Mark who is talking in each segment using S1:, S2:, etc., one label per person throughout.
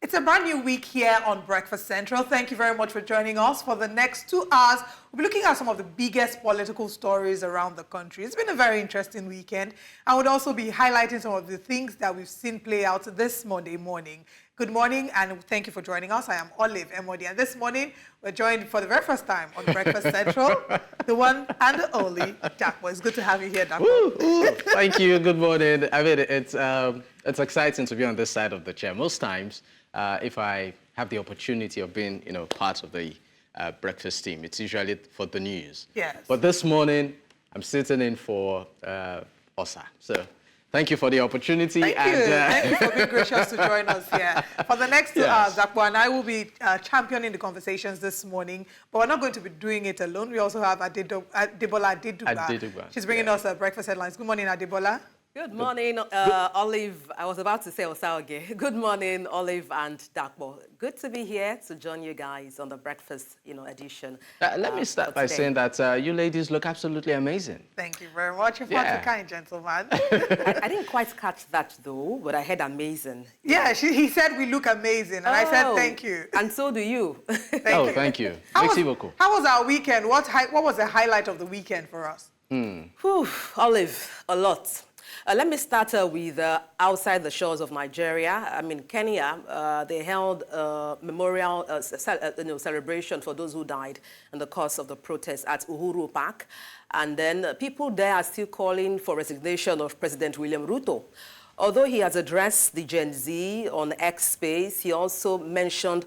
S1: It's a brand new week here on Breakfast Central. Thank you very much for joining us. For the next 2 hours, we'll be looking at some of the biggest political stories around the country. It's been a very interesting weekend. I would also be highlighting some of the things that we've seen play out this Monday morning. Good morning, and thank you for joining us. I am Olive Emodi, and this morning we're joined for the very first time on Breakfast Central, the one and the only Dakpo. It's good to have you here, Dakpo.
S2: Thank you. Good morning. I mean, it's exciting to be on this side of the chair. Most times, if I have the opportunity of being, part of the breakfast team, it's usually for the news.
S1: Yes.
S2: But this morning, I'm sitting in for Osa. So thank you for the opportunity.
S1: Thank you. Thank you for being gracious to join us here. For the next 2 hours, Dakpo and I will be championing the conversations this morning, but we're not going to be doing it alone. We also have Adebola Adeduba. She's bringing us breakfast headlines. Good morning, Adebola.
S3: Good morning, Olive. I was about to say Osaoge. Good morning, Olive and Dakpo. Good to be here to join you guys on the breakfast, edition.
S2: Let me start by saying that you ladies look absolutely amazing.
S1: Thank you very much. You're far too kind, gentleman.
S3: I didn't quite catch that though, but I heard amazing.
S1: Yeah, he said we look amazing, and I said thank you.
S3: And so do you.
S2: Thank you. How
S1: was our weekend? What was the highlight of the weekend for us?
S3: Olive, a lot. Let me start with outside the shores of Nigeria. I mean, Kenya, they held a memorial celebration for those who died in the course of the protest at Uhuru Park. And then people there are still calling for resignation of President William Ruto. Although he has addressed the Gen Z on X Space, he also mentioned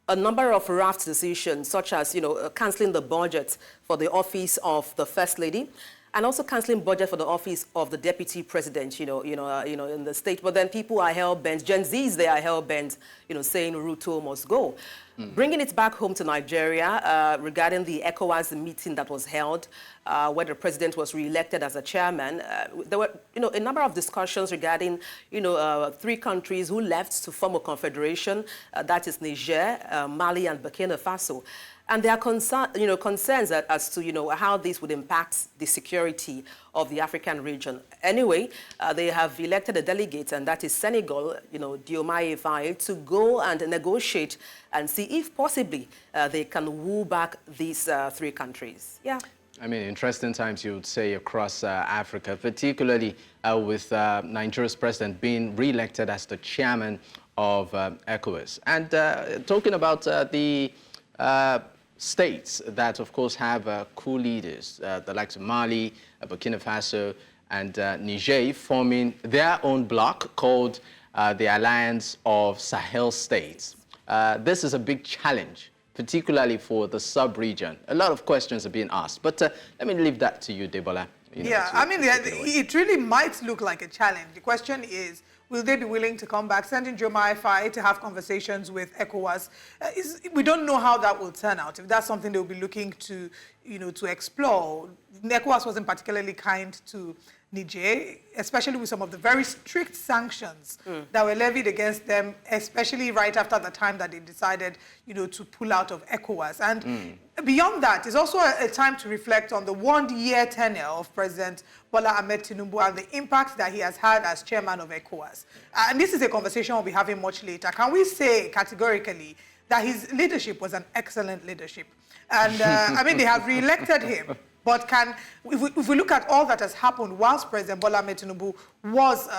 S3: a number of raft decisions, such as, cancelling the budget for the office of the First Lady, and also cancelling budget for the office of the deputy president, in the state. But then people are hell-bent, Gen Zs, they are hell-bent, saying Ruto must go. Bringing it back home to Nigeria, regarding the ECOWAS meeting that was held, where the president was re-elected as a chairman, there were, a number of discussions regarding, 3 countries who left to form a confederation, that is Niger, Mali, and Burkina Faso. And there are concerns as to, how this would impact the security of the African region. Anyway, they have elected a delegate, and that is Senegal, Diomaye Faye, to go and negotiate and see if possibly they can woo back these 3 countries. Yeah.
S2: I mean, interesting times, you would say, across Africa, particularly with Nigeria's president being re-elected as the chairman of ECOWAS. And talking about the states that, of course, have coup leaders, the likes of Mali, Burkina Faso, and Niger, forming their own bloc called the Alliance of Sahel States. This is a big challenge, particularly for the sub-region. A lot of questions are being asked, but let me leave that to you, Debola.
S1: It really might look like a challenge. The question is, will they be willing to come back, sending Diomaye Faye to have conversations with ECOWAS? We don't know how that will turn out, if that's something they'll be looking to, to explore. ECOWAS wasn't particularly kind to Niger, especially with some of the very strict sanctions that were levied against them, especially right after the time that they decided, to pull out of ECOWAS. And beyond that, it's also a time to reflect on the 1-year tenure of President Bola Ahmed Tinubu and the impact that he has had as chairman of ECOWAS. And this is a conversation we'll be having much later. Can we say categorically that his leadership was an excellent leadership? And they have re-elected him. But if we look at all that has happened whilst President Bola Ahmed Tinubu was,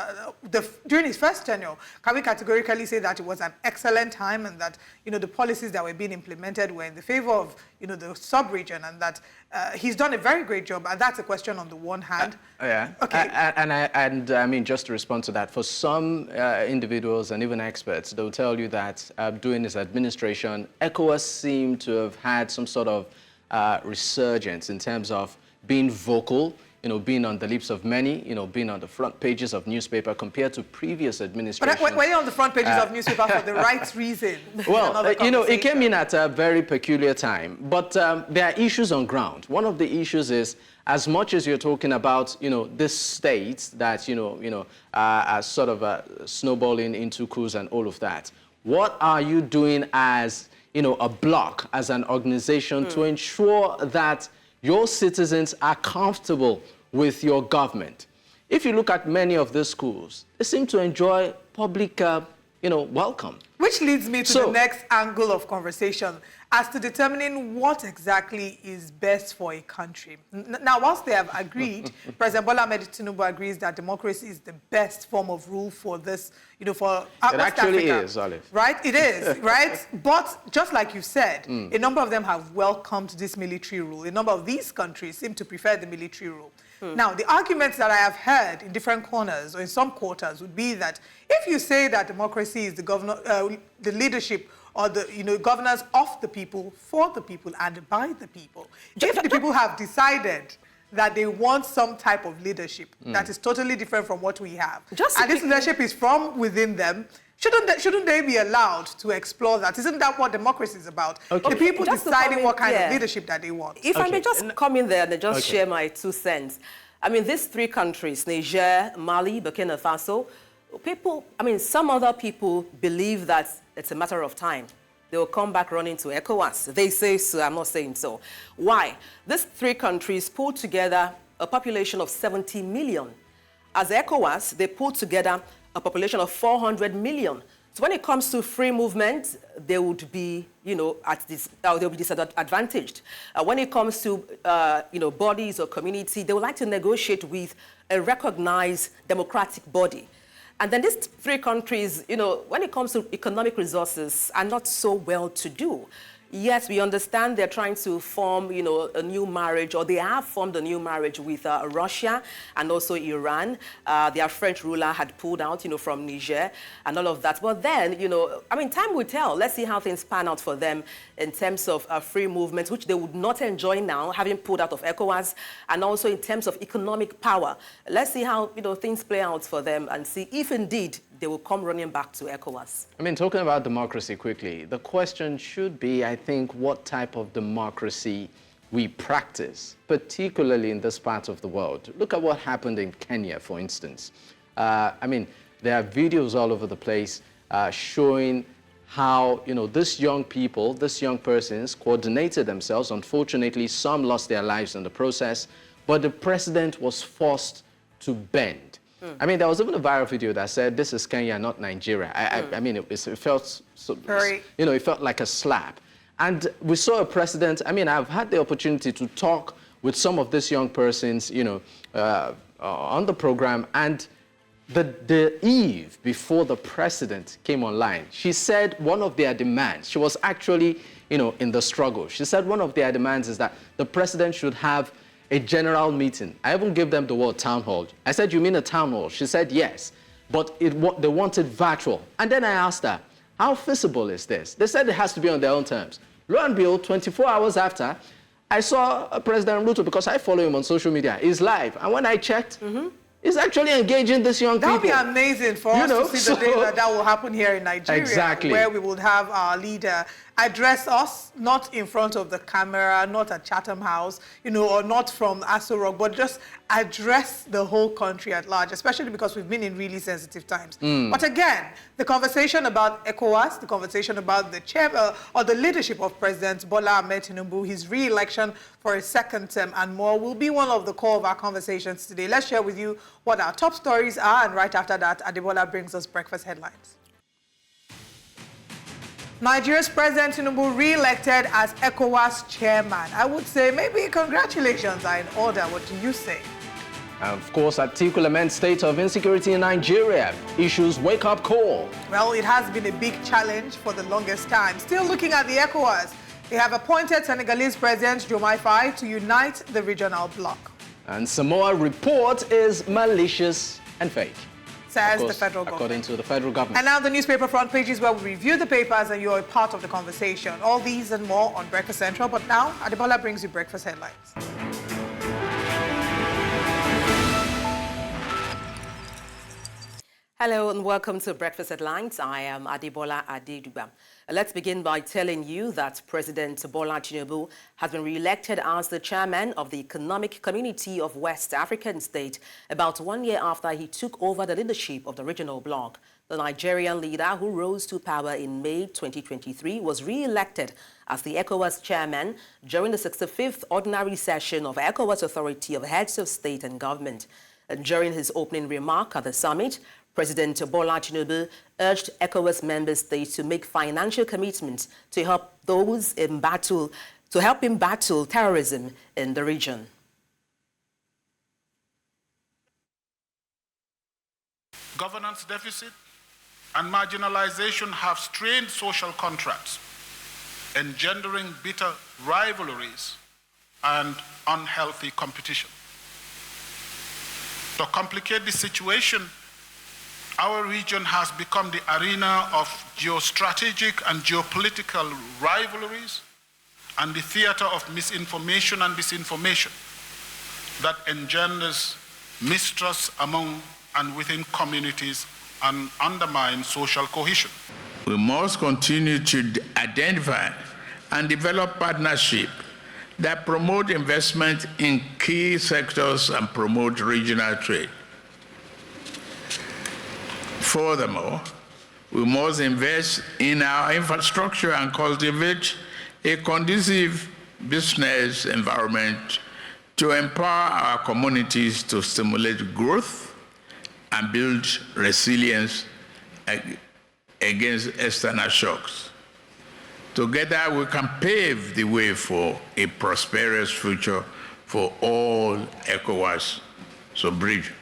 S1: during his first tenure, can we categorically say that it was an excellent time and that, the policies that were being implemented were in the favor of, the sub-region, and that he's done a very great job? And that's a question on the one hand.
S2: Okay. And just to respond to that, for some individuals and even experts, they'll tell you that during his administration, ECOWAS seemed to have had some sort of resurgence in terms of being vocal, being on the lips of many, being on the front pages of newspaper compared to previous administrations.
S1: But were you on the front pages of newspaper for the right reason?
S2: Well, it came in at a very peculiar time. But there are issues on ground. One of the issues is, as much as you're talking about, this state that, are sort of snowballing into coups and all of that, what are you doing as a bloc, as an organization, to ensure that your citizens are comfortable with your government? If you look at many of the schools, they seem to enjoy public, welcome.
S1: Which leads me to the next angle of conversation as to determining what exactly is best for a country. Now, whilst they have agreed, President Bola Ahmed Tinubu agrees that democracy is the best form of rule for this, for West Africa.
S2: It actually is, Olive.
S1: Right? It is, right? But just like you said, a number of them have welcomed this military rule. A number of these countries seem to prefer the military rule. Now, the arguments that I have heard in different corners or in some quarters would be that if you say that democracy is the leadership or the governance of the people, for the people, and by the people, if the people have decided that they want some type of leadership that is totally different from what we have, and this leadership is from within them, shouldn't they be allowed to explore that? Isn't that what democracy is about? Okay. The people just deciding what kind of leadership that they want.
S3: If I may just come in there and just share my 2 cents. I mean, these 3 countries, Niger, Mali, Burkina Faso, some other people believe that it's a matter of time. They will come back running to ECOWAS. They say so, I'm not saying so. Why? These 3 countries pulled together a population of 70 million. As ECOWAS, they pulled together a population of 400 million. So when it comes to free movement, they would be, they'll be disadvantaged. When it comes to, bodies or community, they would like to negotiate with a recognized democratic body. And then these 3 countries, when it comes to economic resources, are not so well to do. Yes, we understand they're trying to form, a new marriage, or they have formed a new marriage with Russia and also Iran. Their French ruler had pulled out, from Niger and all of that. But then, time will tell. Let's see how things pan out for them in terms of free movement, which they would not enjoy now, having pulled out of ECOWAS, and also in terms of economic power. Let's see how, things play out for them and see if indeed they will come running back to ECOWAS.
S2: Talking about democracy quickly, the question should be, I think, what type of democracy we practice, particularly in this part of the world. Look at what happened in Kenya, for instance. There are videos all over the place showing how, these young people, these young persons coordinated themselves. Unfortunately, some lost their lives in the process, but the president was forced to bend. There was even a viral video that said, this is Kenya, not Nigeria. It felt, it felt like a slap. And we saw a precedent. I've had the opportunity to talk with some of these young persons, on the program, and the eve before the president came online, she said one of their demands, she was actually, in the struggle. She said one of their demands is that the president should have a general meeting. I even gave them the word town hall. I said, you mean a town hall? She said, yes, but they wanted virtual. And then I asked her, how feasible is this? They said it has to be on their own terms. Lo and behold, 24 hours after, I saw President Ruto, because I follow him on social media, he's live. And when I checked, he's actually engaging these young people.
S1: That would be amazing for us to see the day that will happen here in Nigeria, where we would have our leader address us, not in front of the camera, not at Chatham House, or not from Aso Rock, but just address the whole country at large, especially because we've been in really sensitive times. But again, the conversation about ECOWAS, the conversation about the chair or the leadership of President Bola Ahmed Tinubu, his re-election for a 2nd term and more, will be one of the core of our conversations today. Let's share with you what our top stories are, and right after that, Adebola brings us breakfast headlines. Nigeria's President Tinubu re-elected as ECOWAS chairman. I would say maybe congratulations are in order. What do you say?
S2: Of course, Atiku laments state of insecurity in Nigeria. Issues wake-up call.
S1: Well, it has been a big challenge for the longest time. Still looking at the ECOWAS, they have appointed Senegalese President Diomaye Faye to unite the regional bloc.
S2: And Samoa report is malicious and fake.
S1: Says the federal government.
S2: According to the federal government.
S1: And now the newspaper front pages, where we review the papers and you're a part of the conversation. All these and more on Breakfast Central. But now, Adebola brings you breakfast headlines.
S3: Hello and welcome to Breakfast Headlines. I am Adebola Adeduba. Let's begin by telling you that President Bola Tinubu has been re-elected as the chairman of the Economic Community of West African State about 1 year after he took over the leadership of the regional bloc. The Nigerian leader, who rose to power in May 2023, was re-elected as the ECOWAS chairman during the 65th ordinary session of ECOWAS Authority of Heads of State and Government. During his opening remark at the summit, President Bola Tinubu urged ECOWAS member states to make financial commitments to help those in battle, terrorism in the region.
S4: Governance deficit and marginalization have strained social contracts, engendering bitter rivalries and unhealthy competition. To complicate the situation, our region has become the arena of geostrategic and geopolitical rivalries and the theater of misinformation and disinformation that engenders mistrust among and within communities and undermine social cohesion.
S5: We must continue to identify and develop partnerships that promote investment in key sectors and promote regional trade. Furthermore, we must invest in our infrastructure and cultivate a conducive business environment to empower our communities to stimulate growth and build resilience against external shocks. Together, we can pave the way for a prosperous future for all ECOWAS sub-region.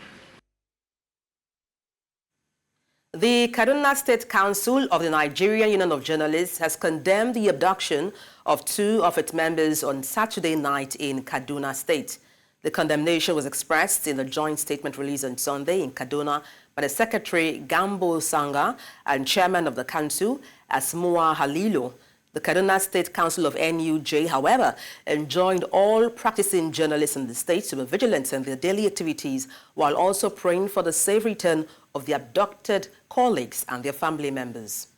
S3: The Kaduna State Council of the Nigerian Union of Journalists has condemned the abduction of 2 of its members on Saturday night in Kaduna State. The condemnation was expressed in a joint statement released on Sunday in Kaduna by the Secretary Gambo Sanga and Chairman of the Council, Asmua Halilo. The Kaduna State Council of NUJ, however, enjoined all practicing journalists in the state to be vigilant in their daily activities while also praying for the safe return of the abducted colleagues and their family members.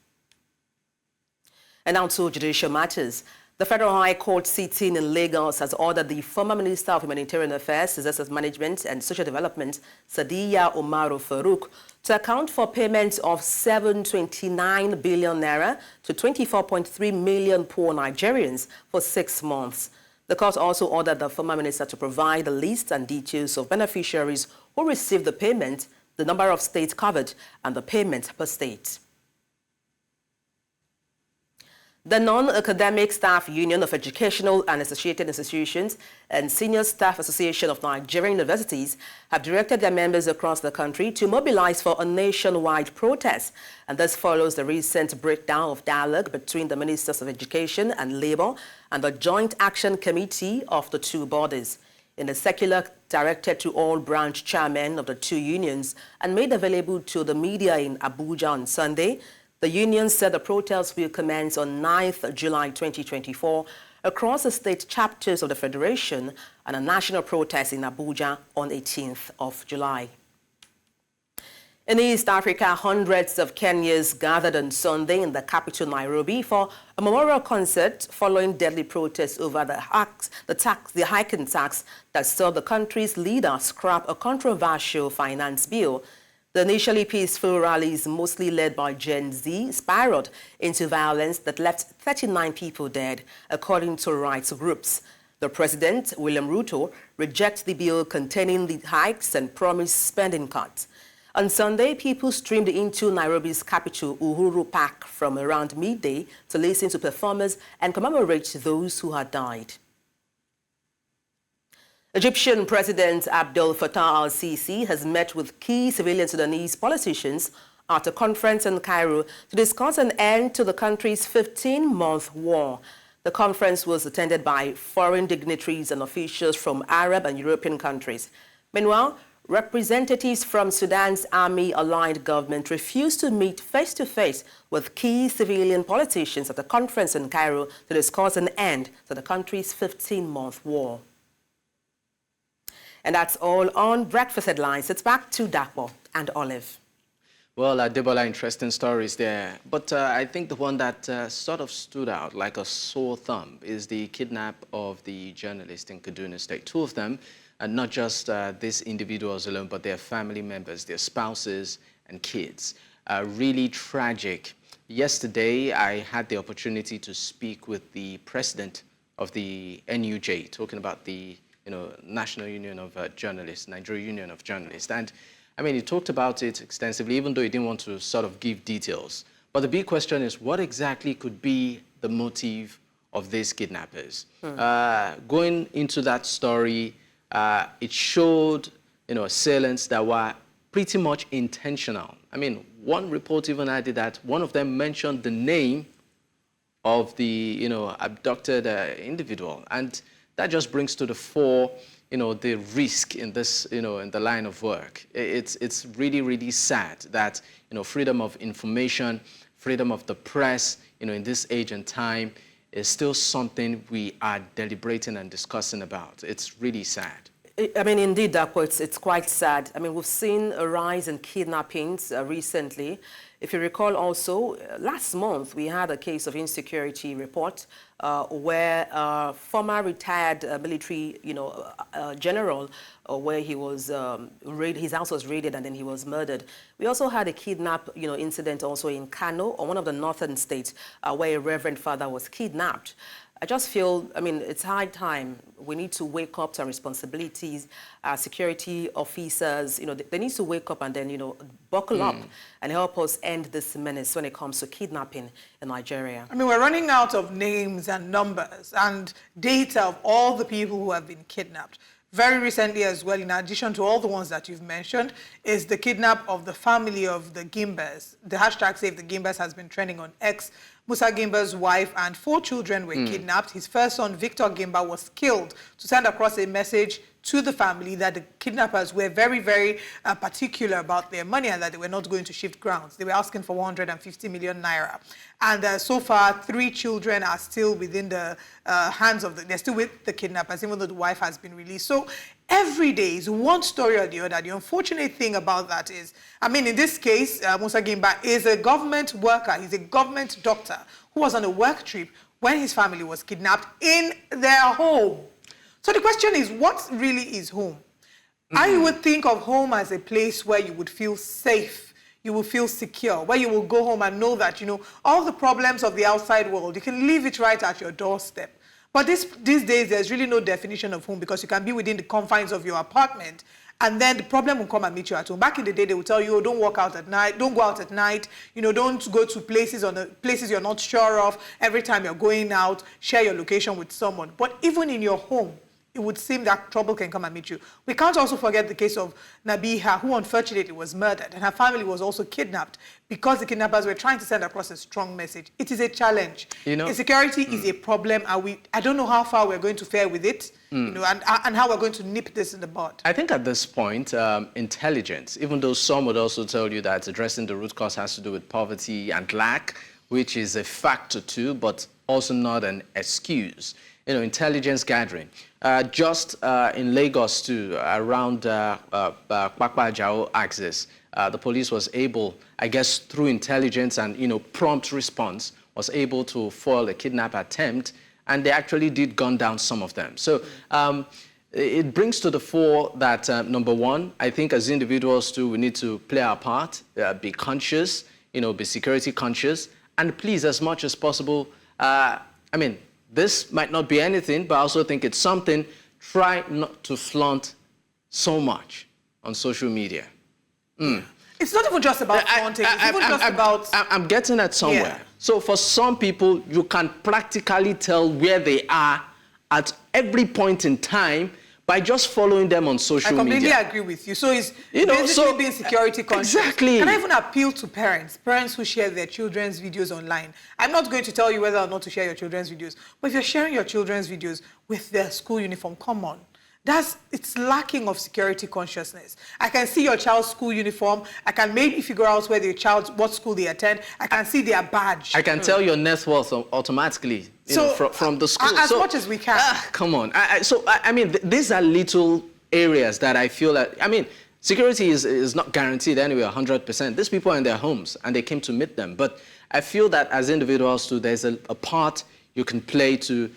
S3: And now to judicial matters. The Federal High Court sitting in Lagos has ordered the former Minister of Humanitarian Affairs, Disaster Management and Social Development, Sadiya Umaru Farouk, to account for payments of 729 billion naira to 24.3 million poor Nigerians for 6 months. The court also ordered the former minister to provide the list and details of beneficiaries who received the payment, the number of states covered, and the payment per state. The Non-Academic Staff Union of Educational and Associated Institutions and Senior Staff Association of Nigerian Universities have directed their members across the country to mobilize for a nationwide protest. And this follows the recent breakdown of dialogue between the Ministers of Education and Labour and the Joint Action Committee of the 2 bodies. In a circular directed to all branch chairmen of the 2 unions and made available to the media in Abuja on Sunday, the union said the protests will commence on 9th July 2024 across the state chapters of the Federation and a national protest in Abuja on 18th of July. In East Africa, hundreds of Kenyans gathered on Sunday in the capital Nairobi for a memorial concert following deadly protests over the hiking tax that saw the country's leader scrap a controversial finance bill. The initially peaceful rallies, mostly led by Gen Z, spiraled into violence that left 39 people dead, according to rights groups. The president, William Ruto, rejected the bill containing the hikes and promised spending cuts. On Sunday, people streamed into Nairobi's capital, Uhuru Park, from around midday to listen to performers and commemorate those who had died. Egyptian President Abdel Fattah al-Sisi has met with key civilian Sudanese politicians at a conference in Cairo to discuss an end to the country's 15-month war. The conference was attended by foreign dignitaries and officials from Arab and European countries. Meanwhile, representatives from Sudan's army-aligned government refused to meet face-to-face with key civilian politicians at the conference in Cairo to discuss an end to the country's 15-month war. And that's all on Breakfast Headlines. It's back to Dakpo and Olive.
S2: Well, Debola, interesting stories there. But I think the one that sort of stood out like a sore thumb is the kidnap of the journalist in Kaduna State. 2 of them, and not just these individuals alone, but their family members, their spouses and kids. Really tragic. Yesterday, I had the opportunity to speak with the president of the NUJ, talking about the National Union of Journalists, Nigeria Union of Journalists. And I mean, he talked about it extensively, even though he didn't want to sort of give details. But the big question is, what exactly could be the motive of these kidnappers? Going into that story, it showed, assailants that were pretty much intentional. I mean, one report even added that one of them mentioned the name of the, abducted individual. And that just brings to the fore, the risk in this, in the line of work. It's really, really sad that, freedom of information, freedom of the press, in this age and time is still something we are deliberating and discussing about. It's really sad.
S3: I mean, indeed, Dapo, it's quite sad. I mean, we've seen a rise in kidnappings recently. If you recall also, last month we had a case of insecurity report where former retired military, general, where he was his house was raided and then he was murdered. We also had a kidnap, incident also in Kano, or one of the northern states, where a reverend father was kidnapped. I just feel, I mean, it's high time. We need to wake up to our responsibilities. Our security officers, they need to wake up and then, buckle up and help us end this menace when it comes to kidnapping in Nigeria.
S1: I mean, we're running out of names and numbers and data of all the people who have been kidnapped. Very recently as well, in addition to all the ones that you've mentioned, is the kidnap of the family of the Gimbers. The hashtag Save the Gimbers has been trending on X. Musa Gimba's wife and 4 children were kidnapped. His first son, Victor Gimba, was killed to send across a message to the family that the kidnappers were very, very particular about their money and that they were not going to shift grounds. They were asking for 150 million naira. And so far, 3 children are still within the hands of they're still with the kidnappers, even though the wife has been released. So every day is one story or the other. The unfortunate thing about that is, I mean, in this case, Musa Gimba is a government worker. He's a government doctor who was on a work trip when his family was kidnapped in their home. So the question is, what really is home? I would think of home as a place where you would feel safe, you will feel secure, where you will go home and know that, all the problems of the outside world, you can leave it right at your doorstep. But these days, there's really no definition of home because you can be within the confines of your apartment and then the problem will come and meet you at home. Back in the day, they would tell you, oh, don't walk out at night, don't go out at night, don't go to places places you're not sure of. Every time you're going out, share your location with someone. But even in your home, it would seem that trouble can come and meet you. We can't also forget the case of Nabiha, who unfortunately was murdered, and her family was also kidnapped because the kidnappers were trying to send across a strong message. It is a challenge. Insecurity is a problem, and I don't know how far we're going to fare with it, and how we're going to nip this in the bud.
S2: I think at this point, intelligence, even though some would also tell you that addressing the root cause has to do with poverty and lack, which is a factor too, but also not an excuse. Intelligence gathering. Just in Lagos too, around Kpakpa-Ajao axis, the police was able, I guess through intelligence and prompt response, was able to foil a kidnap attempt, and they actually did gun down some of them. So it brings to the fore that, number one, I think as individuals too, we need to play our part, be conscious, be security conscious, and please, as much as possible, this might not be anything, but I also think it's something. Try not to flaunt so much on social media.
S1: It's not even just about flaunting. It's even just about...
S2: I'm getting at somewhere. Yeah. So for some people, you can practically tell where they are at every point in time by just following them on social media.
S1: I completely agree with you. So it's basically being security conscious.
S2: Exactly.
S1: Can I even appeal to parents who share their children's videos online? I'm not going to tell you whether or not to share your children's videos, but if you're sharing your children's videos with their school uniform, come on. It's lacking of security consciousness. I can see your child's school uniform. I can maybe figure out what school they attend. I can see their badge.
S2: I can tell your net worth automatically from the school.
S1: As much as we can.
S2: Come on. These are little areas that I feel that, security is not guaranteed anyway, 100%. These people are in their homes and they came to meet them. But I feel that as individuals too, there's a part you can play to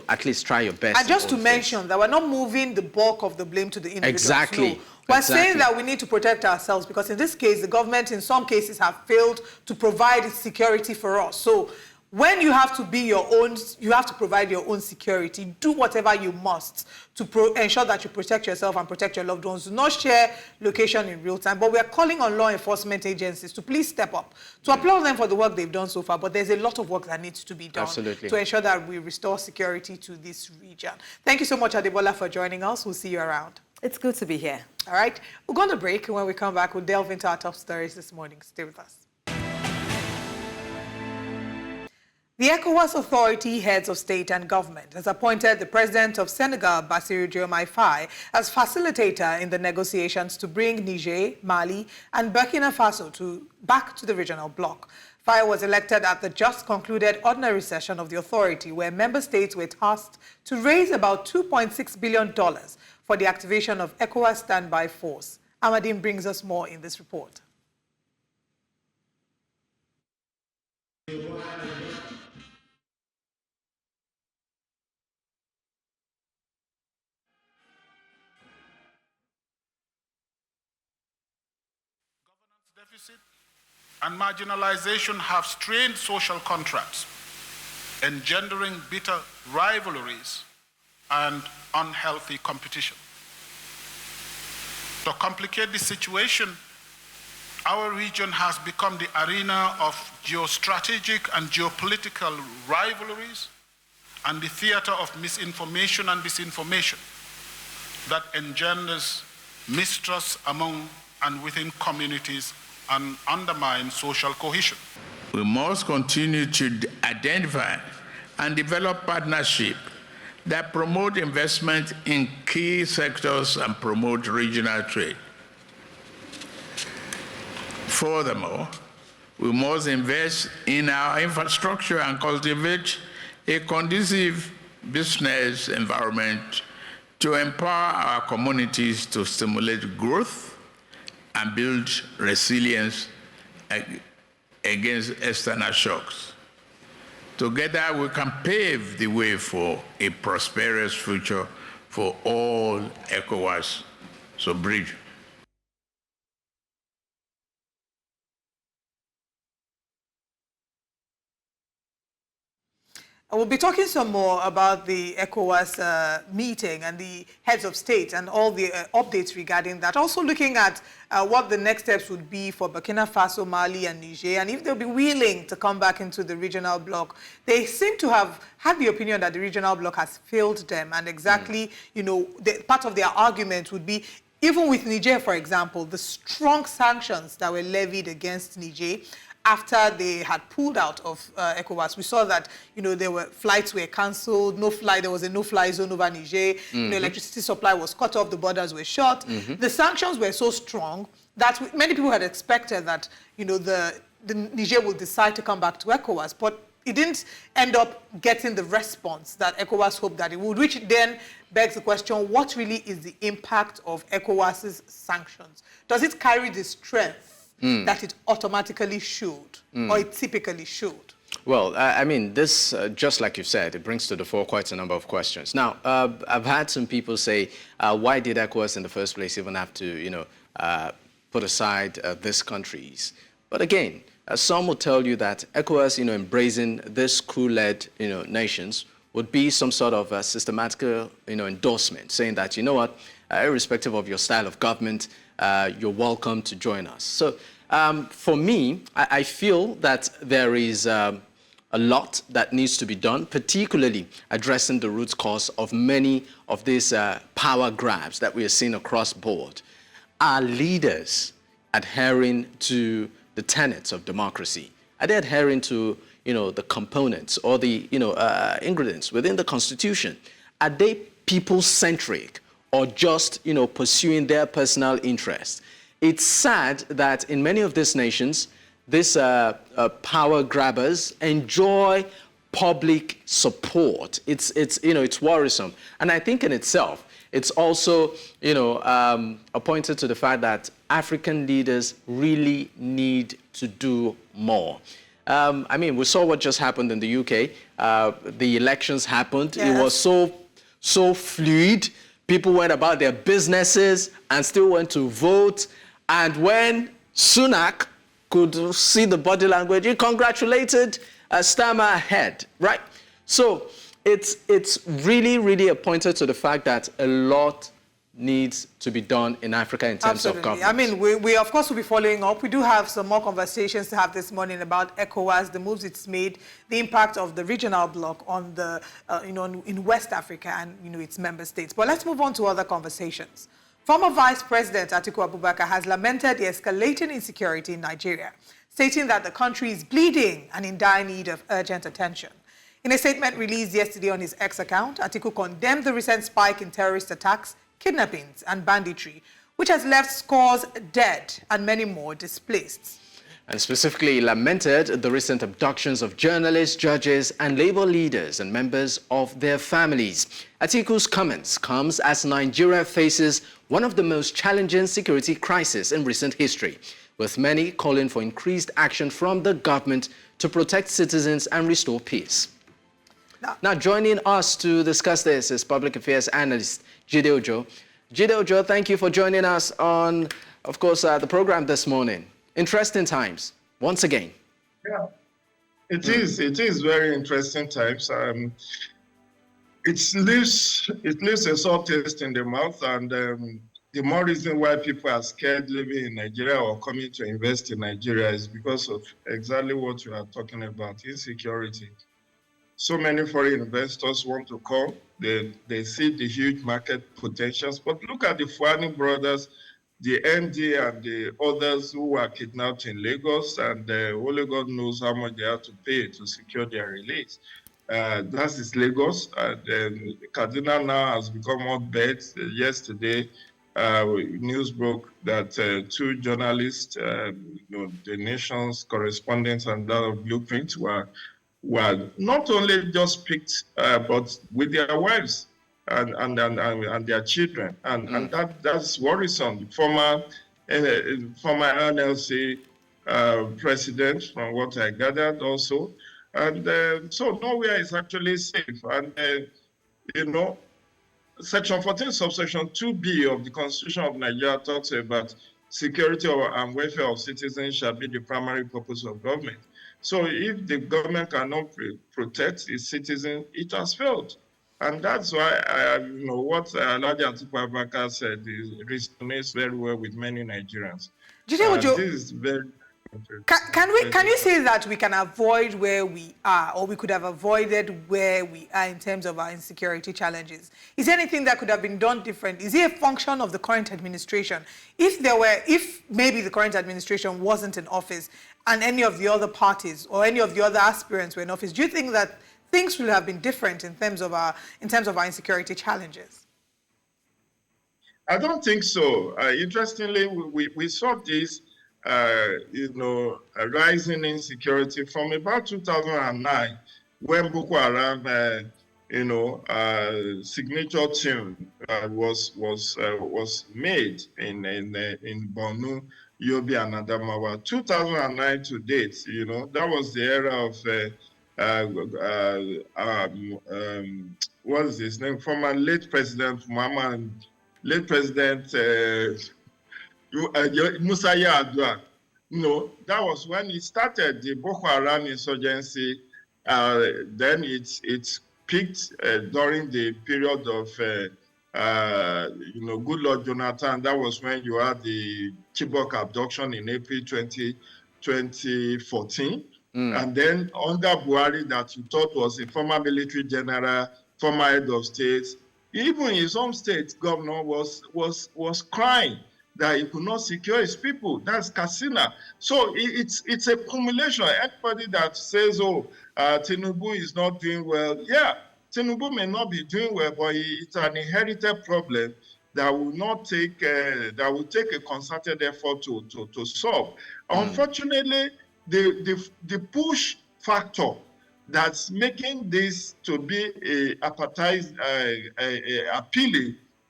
S2: at least try your best.
S1: And just to mention that we're not moving the bulk of the blame to the individuals.
S2: Exactly.
S1: No. We're saying that we need to protect ourselves because in this case, the government in some cases have failed to provide security for us. So when you have to be your own, you have to provide your own security. Do whatever you must to ensure that you protect yourself and protect your loved ones. Do not share location in real time. But we are calling on law enforcement agencies to please step up, to applaud them for the work they've done so far. But there's a lot of work that needs to be done to ensure that we restore security to this region. Thank you so much, Adebola, for joining us. We'll see you around.
S3: It's good to be here.
S1: All right. We'll go on a break, and when we come back, we'll delve into our top stories this morning. Stay with us. The ECOWAS Authority Heads of State and Government has appointed the President of Senegal, Basirou Diomaye Faye, as facilitator in the negotiations to bring Niger, Mali, and Burkina Faso back to the regional bloc. Faye was elected at the just concluded ordinary session of the authority, where member states were tasked to raise about $2.6 billion for the activation of ECOWAS standby force. Amadine brings us more in this report.
S4: Deficit and marginalization have strained social contracts, engendering bitter rivalries and unhealthy competition. To complicate the situation, our region has become the arena of geostrategic and geopolitical rivalries and the theater of misinformation and disinformation that engenders mistrust among and within communities and undermine social cohesion.
S5: We must continue to identify and develop partnerships that promote investment in key sectors and promote regional trade. Furthermore, we must invest in our infrastructure and cultivate a conducive business environment to empower our communities to stimulate growth and build resilience against external shocks. Together, we can pave the way for a prosperous future for all ECOWAS sub-region.
S1: We'll be talking some more about the ECOWAS meeting and the heads of state and all the updates regarding that. Also looking at what the next steps would be for Burkina Faso, Mali, and Niger, and if they'll be willing to come back into the regional bloc. They seem to have had the opinion that the regional bloc has failed them, and exactly, you know, part of their argument would be, even with Niger, for example, the strong sanctions that were levied against Niger after they had pulled out of ECOWAS. We saw that, you know, flights were cancelled, there was a no-fly zone over Niger, you know, electricity supply was cut off, the borders were shut. The sanctions were so strong that many people had expected that, you know, the Niger will decide to come back to ECOWAS, but it didn't end up getting the response that ECOWAS hoped that it would, which then begs the question, what really is the impact of ECOWAS's sanctions? Does it carry the strength that it automatically should, or it typically should?
S2: Well, I mean, this, just like you said, it brings to the fore quite a number of questions. Now, I've had some people say, why did ECOWAS in the first place even have to, you know, put aside these countries? But again, some will tell you that ECOWAS, you know, embracing this coup-led, you know, nations would be some sort of systematic, you know, endorsement, saying that, you know what, irrespective of your style of government, you're welcome to join us. So for me, I feel that there is a lot that needs to be done, particularly addressing the root cause of many of these power grabs that we are seeing across board. Are leaders adhering to the tenets of democracy? Are they adhering to, you know, the components or the, you know, ingredients within the Constitution? Are they people-centric or just, you know, pursuing their personal interests? It's sad that in many of these nations, these power grabbers enjoy public support. It's you know, it's worrisome. And I think in itself, it's also, you know, pointed to the fact that African leaders really need to do more. I mean, we saw what just happened in the UK. The elections happened. Yes. It was so fluid. People went about their businesses and still went to vote. And when Sunak could see the body language, he congratulated stammer ahead, right? So it's really pointed to the fact that a lot needs to be done in Africa in terms of governance.
S1: I mean, we of course will be following up. We do have some more conversations to have this morning about ECOWAS, the moves it's made, the impact of the regional bloc on the, in West Africa and, its member states. But let's move on to other conversations. Former Vice President Atiku Abubakar has lamented the escalating insecurity in Nigeria, stating that the country is bleeding and in dire need of urgent attention. In a statement released yesterday on his X account, Atiku condemned the recent spike in terrorist attacks, kidnappings and banditry, which has left scores dead and many more displaced.
S2: And specifically lamented the recent abductions of journalists, judges and labor leaders and members of their families. Atiku's comments comes as Nigeria faces one of the most challenging security crises in recent history, with many calling for increased action from the government to protect citizens and restore peace. Now joining us to discuss this is public affairs analyst Jide Ojo. Jide Ojo, thank you for joining us on, of course, the program this morning. Interesting times, once again.
S6: Yeah, it is. It is very interesting times. It leaves a sore taste in the mouth, and the more reason why people are scared living in Nigeria or coming to invest in Nigeria is because of exactly what you are talking about, insecurity. So many foreign investors want to come. They see the huge market potentials. But look at the Fuani brothers, the MD and the others who were kidnapped in Lagos, and only God knows how much they have to pay to secure their release. That is Lagos. Kaduna now has become hotbed. Yesterday, news broke that 2 journalists, the nation's correspondents and that of Blueprint, were not only just picked, but with their wives and their children, and that's worrisome. Former NLC president, from what I gathered, also, and so nowhere is actually safe. And Section 14, subsection 2B of the Constitution of Nigeria talks about security and welfare of citizens shall be the primary purpose of government. So if the government cannot protect its citizens, it has failed. And that's why, what Alhaji Atiku Abubakar said resonates very well with many Nigerians.
S1: This is
S6: very
S1: Can you say that we can avoid where we are, or we could have avoided where we are in terms of our insecurity challenges? Is there anything that could have been done different? Is it a function of the current administration? If maybe the current administration wasn't in office and any of the other parties or any of the other aspirants were in office, do you think that things would have been different in terms of our insecurity challenges?
S6: I don't think so. Interestingly, we saw this rising insecurity from about 2009, when Boko Haram, signature tune was made in Borno, Yobe, and Adamawa. 2009 to date, that was the era of what is his name? Former late President Muhammad, late President Musa Yar'Adua. That was when it started, the Boko Haram insurgency. Then it peaked during the period of Goodluck Jonathan. That was when you had the Chibok abduction in April 2014. And then under Buhari, that you thought was a former military general, former head of state, even his own state governor was crying that he could not secure his people. That's Katsina. So it's a accumulation. Anybody that says, Tinubu is not doing well, yeah, Tinubu may not be doing well, but it's an inherited problem that will not take that will take a concerted effort to solve. Unfortunately, the push factor that's making this to be appealing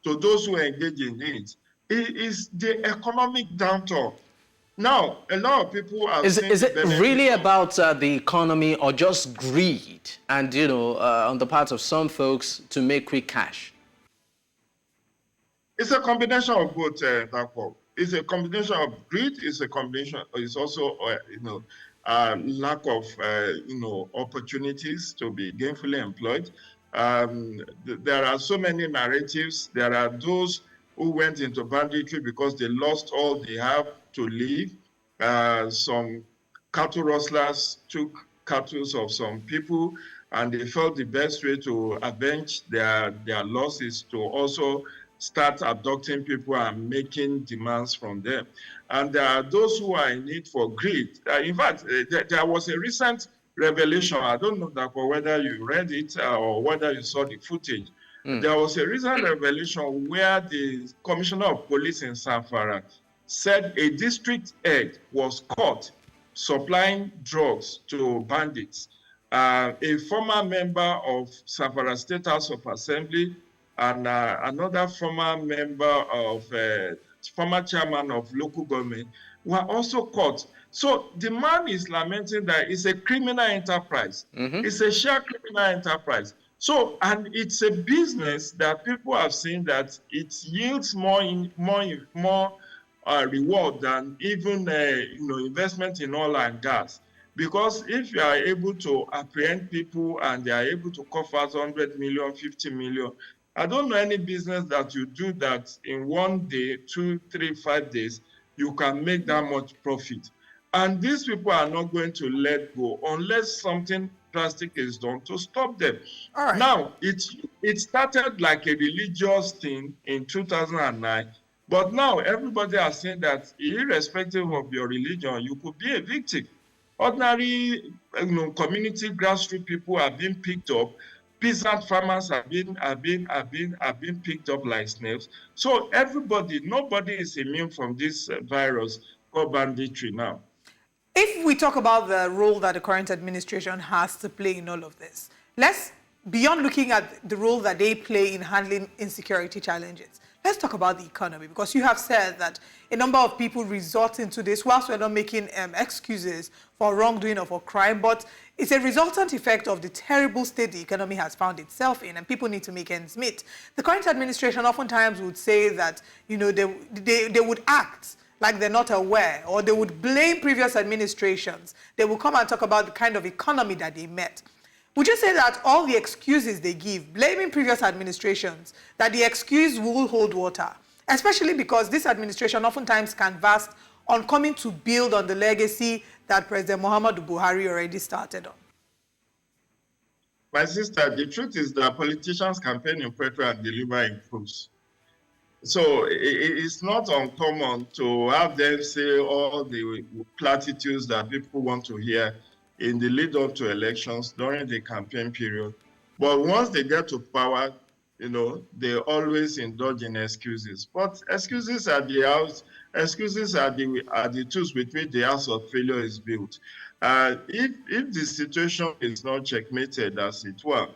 S6: to those who engage in it is the economic downturn. Now, a lot of people are
S2: Is it really about the economy, or just greed and, on the part of some folks to make quick cash?
S6: It's a combination of both, It's a combination of greed. It's a combination. It's also, lack of, opportunities to be gainfully employed. There are so many narratives. There are those who went into banditry because they lost all they have to live. Some cattle rustlers took cattle of some people, and they felt the best way to avenge their losses to also start abducting people and making demands from them. And there are those who are in need for greed. In fact, there was a recent revelation. I don't know that whether you read it or whether you saw the footage. There was a recent revelation where the commissioner of police in Zamfara said a district head was caught supplying drugs to bandits. A former member of Zamfara State House of Assembly and another former member of, former chairman of local government were also caught. So the man is lamenting that it's a criminal enterprise. It's a shared criminal enterprise. So, and it's a business that people have seen that it yields more reward than even investment in oil and gas. Because if you are able to apprehend people and they are able to cough out 100 million, 50 million, I don't know any business that you do that in 1 day, 2, 3, 5 days, you can make that much profit. And these people are not going to let go unless something drastic is done to stop them.
S1: All right.
S6: Now, it started like a religious thing in 2009, but now everybody has seen that irrespective of your religion, you could be a victim. Ordinary community grassroots people have been picked up. Peasant farmers have been picked up like snails. So nobody is immune from this virus called banditry now.
S1: If we talk about the role that the current administration has to play in all of this, beyond looking at the role that they play in handling insecurity challenges, let's talk about the economy, because you have said that a number of people resort into this, whilst we're not making excuses for wrongdoing or for crime, but it's a resultant effect of the terrible state the economy has found itself in, and people need to make ends meet. The current administration oftentimes would say that, they would act like they're not aware, or they would blame previous administrations. They will come and talk about the kind of economy that they met. Would you say that all the excuses they give, blaming previous administrations, that the excuse will hold water, especially because this administration oftentimes canvassed on coming to build on the legacy that President Muhammadu Buhari already started on?
S6: My sister, the truth is that politicians campaign in Petro and deliver in proofs. So it's not uncommon to have them say all the platitudes that people want to hear in the lead up to elections during the campaign period. But once they get to power, they always indulge in excuses. But excuses are the tools with which the house of failure is built. If the situation is not checkmated, as it were,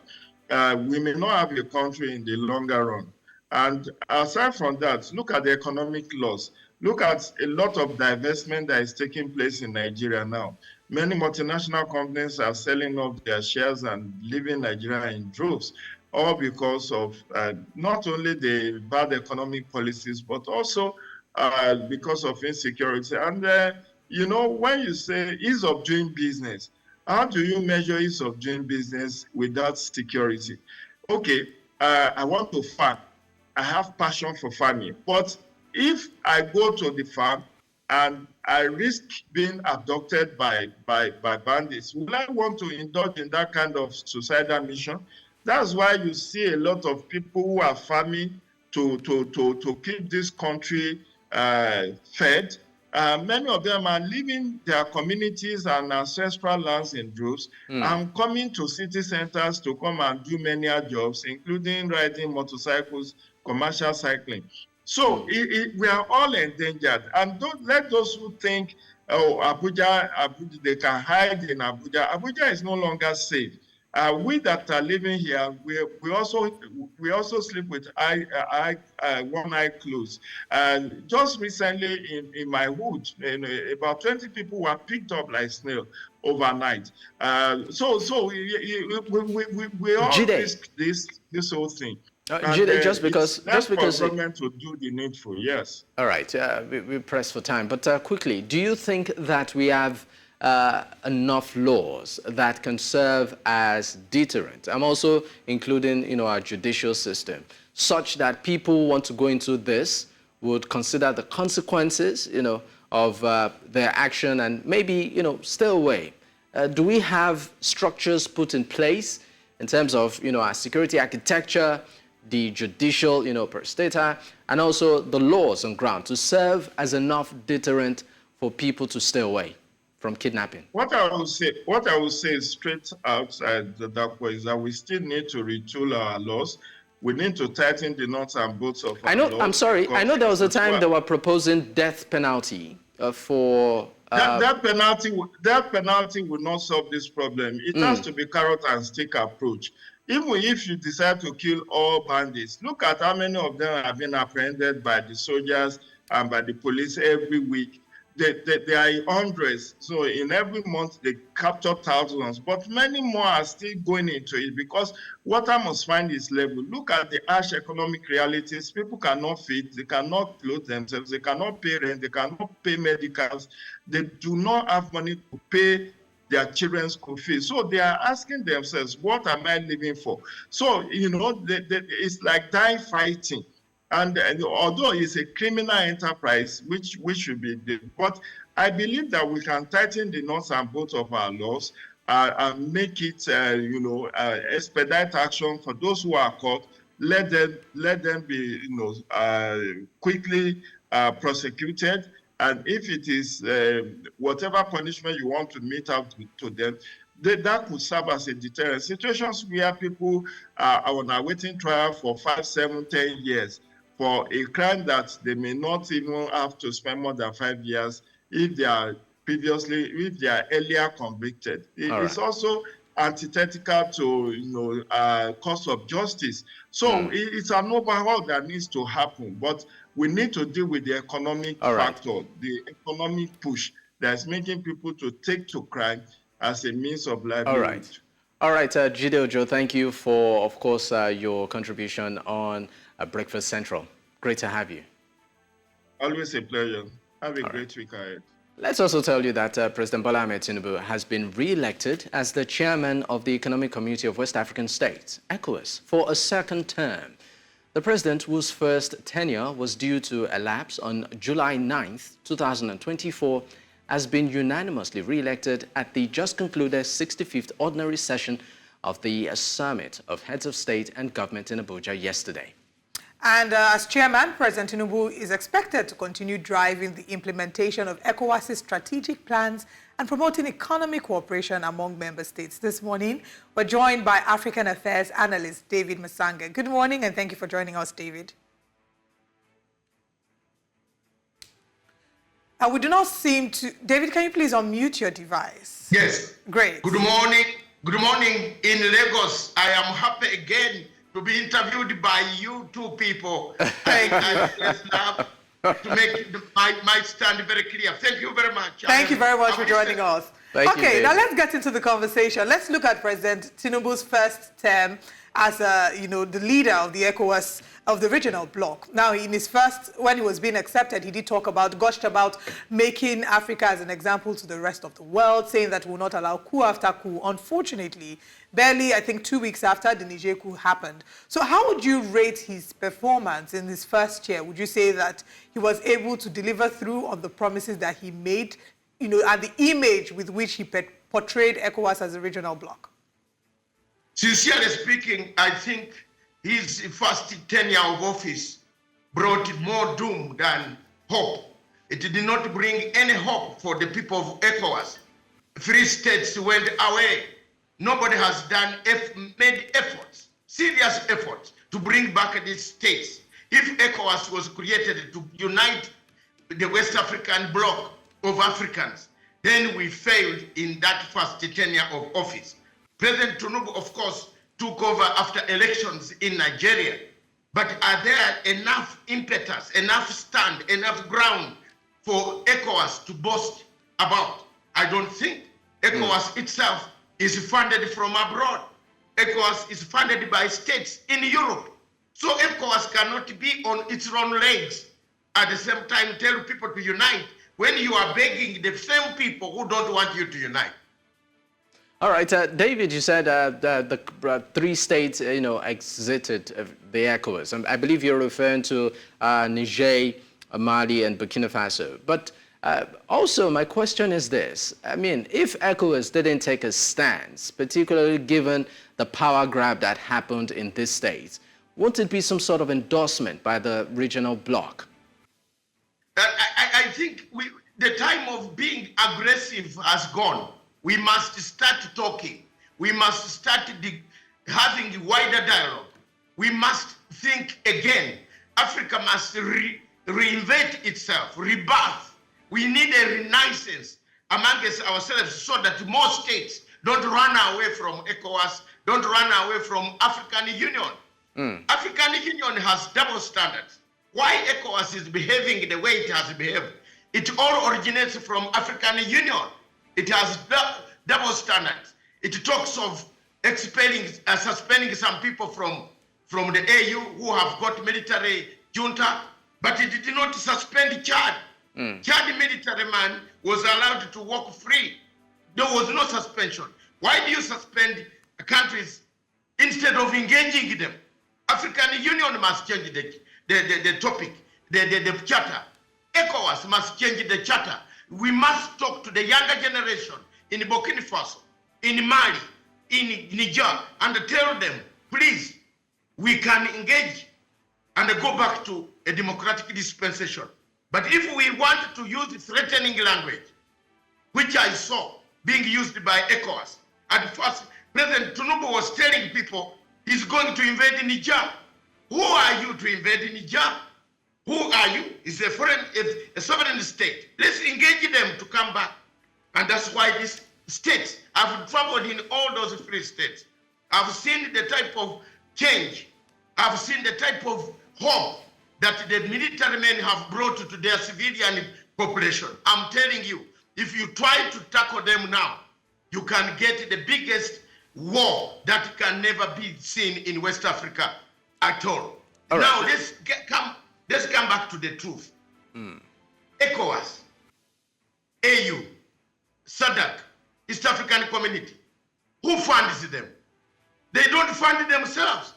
S6: we may not have a country in the longer run. And aside from that, look at the economic loss. Look at a lot of divestment that is taking place in Nigeria now. Many multinational companies are selling off their shares and leaving Nigeria in droves, all because of not only the bad economic policies, but also because of insecurity. And, when you say ease of doing business, how do you measure ease of doing business without security? Okay, I want to farm. I have passion for farming. But if I go to the farm and I risk being abducted by bandits, will I want to indulge in that kind of suicidal mission? That's why you see a lot of people who are farming to keep this country fed. Many of them are leaving their communities and ancestral lands in droves and coming to city centers to come and do menial jobs, including riding motorcycles, commercial cycling. So we are all endangered. And don't let those who think, Abuja, they can hide in Abuja. Abuja is no longer safe. We that are living here, we also sleep with one eye closed. Just recently in my hood, about 20 people were picked up like snail overnight. So we all risk this whole thing.
S2: Jide, just because
S6: government to do the needful, yes.
S2: All right, we press for time, but quickly, do you think that we have enough laws that can serve as deterrent? I'm also including, our judicial system, such that people who want to go into this would consider the consequences, of their action and maybe, stay away. Do we have structures put in place in terms of, our security architecture, the judicial, Facilitator, and also the laws on ground to serve as enough deterrent for people to stay away from kidnapping?
S6: What I will say straight outside the dark way is that we still need to retool our laws. We need to tighten the nuts and bolts of our laws.
S2: I'm sorry. I know there was a time they were proposing death penalty for...
S6: That penalty will not solve this problem. It has to be carrot and stick approach. Even if you decide to kill all bandits, look at how many of them have been apprehended by the soldiers and by the police every week. They are in hundreds. So in every month, they capture thousands. But many more are still going into it because water must find its level. Look at the harsh economic realities. People cannot feed. They cannot clothe themselves. They cannot pay rent. They cannot pay medicals. They do not have money to pay their children's school fees. So they are asking themselves, what am I living for? So, it's like die fighting. And although it's a criminal enterprise, which should be, but I believe that we can tighten the nuts and bolts of our laws and make it, expedite action for those who are caught. Let them be, quickly prosecuted. And if it is whatever punishment you want to mete out to them, that could serve as a deterrent. Situations where people are on a waiting trial for 5, 7, 10 years for a crime that they may not even have to spend more than 5 years if they are earlier convicted. It's also antithetical to cost of justice. So it's an overhaul that needs to happen, but we need to deal with the economic factor, the economic push that's making people to take to crime as a means of livelihood.
S2: All right, Jide Ojo, thank you for, of course, your contribution on Breakfast Central. Great to have you.
S6: Always a pleasure. Have a great week ahead.
S2: Let's also tell you that President Bola Ahmed Tinubu has been re-elected as the chairman of the Economic Community of West African States, ECOWAS, for a second term. The president, whose first tenure was due to elapse on July 9th, 2024, has been unanimously re-elected at the just concluded 65th ordinary session of the Summit of Heads of State and Government in Abuja yesterday.
S1: And as chairman, President Tinubu is expected to continue driving the implementation of ECOWAS's strategic plans and promoting economic cooperation among member states. This morning, we're joined by African Affairs analyst David Masanga. Good morning, and thank you for joining us, David. We do not seem to... David, can you please unmute your device?
S7: Yes.
S1: Great.
S7: Good morning. Good morning in Lagos. I am happy again to be interviewed by you two people. I love to make my stand very clear. Thank you very much.
S1: Thank you very much for joining us.
S2: Okay,
S1: now let's get into the conversation. Let's look at President Tinubu's first term as the leader of the ECOWAS, of the regional bloc. Now, in his first, when he was being accepted, he did gushed about making Africa as an example to the rest of the world, saying that we will not allow coup after coup. Unfortunately, barely, I think, 2 weeks after the Niger coup happened. So how would you rate his performance in his first year? Would you say that he was able to deliver through on the promises that he made, and the image with which he portrayed ECOWAS as a regional bloc?
S7: Sincerely speaking, I think his first tenure of office brought more doom than hope. It did not bring any hope for the people of ECOWAS. 3 states went away. Nobody has made efforts, serious efforts, to bring back these states. If ECOWAS was created to unite the West African bloc of Africans, then we failed in that first tenure of office. President Tinubu, of course, took over after elections in Nigeria. But are there enough impetus, enough stand, enough ground for ECOWAS to boast about? I don't think. ECOWAS itself is funded from abroad. ECOWAS is funded by states in Europe. So ECOWAS cannot be on its own legs. At the same time, tell people to unite when you are begging the same people who don't want you to unite.
S2: All right, David, you said the 3 states, exited the ECOWAS. I believe you're referring to Niger, Mali, and Burkina Faso. But also, my question is this. I mean, if ECOWAS didn't take a stance, particularly given the power grab that happened in these states, won't it be some sort of endorsement by the regional bloc?
S7: I think the time of being aggressive has gone. We must start talking. We must start having a wider dialogue. We must think again. Africa must reinvent itself, rebirth. We need a renaissance amongst ourselves so that more states don't run away from ECOWAS, don't run away from African Union. African Union has double standards. Why ECOWAS is behaving the way it has behaved? It all originates from African Union. It has double standards. It talks of suspending some people from the AU who have got military junta, but it did not suspend Chad. Chad military man was allowed to walk free. There was no suspension. Why do you suspend countries instead of engaging them? African Union must change the topic, the charter. ECOWAS must change the charter. We must talk to the younger generation in Burkina Faso, in Mali, in Niger, and tell them, please, we can engage and go back to a democratic dispensation. But if we want to use threatening language, which I saw being used by ECOWAS, at first, President Tinubu was telling people he's going to invade Niger. Who are you to invade Niger? Who are you? It's a sovereign state. Let's engage them to come back. And that's why these states, I've traveled in all those 3 states. I've seen the type of change. I've seen the type of hope that the military men have brought to their civilian population. I'm telling you, if you try to tackle them now, you can get the biggest war that can never be seen in West Africa at all. All right. Now, let's come back to the truth. ECOWAS, AU, SADC, East African Community, who funds them? They don't fund themselves.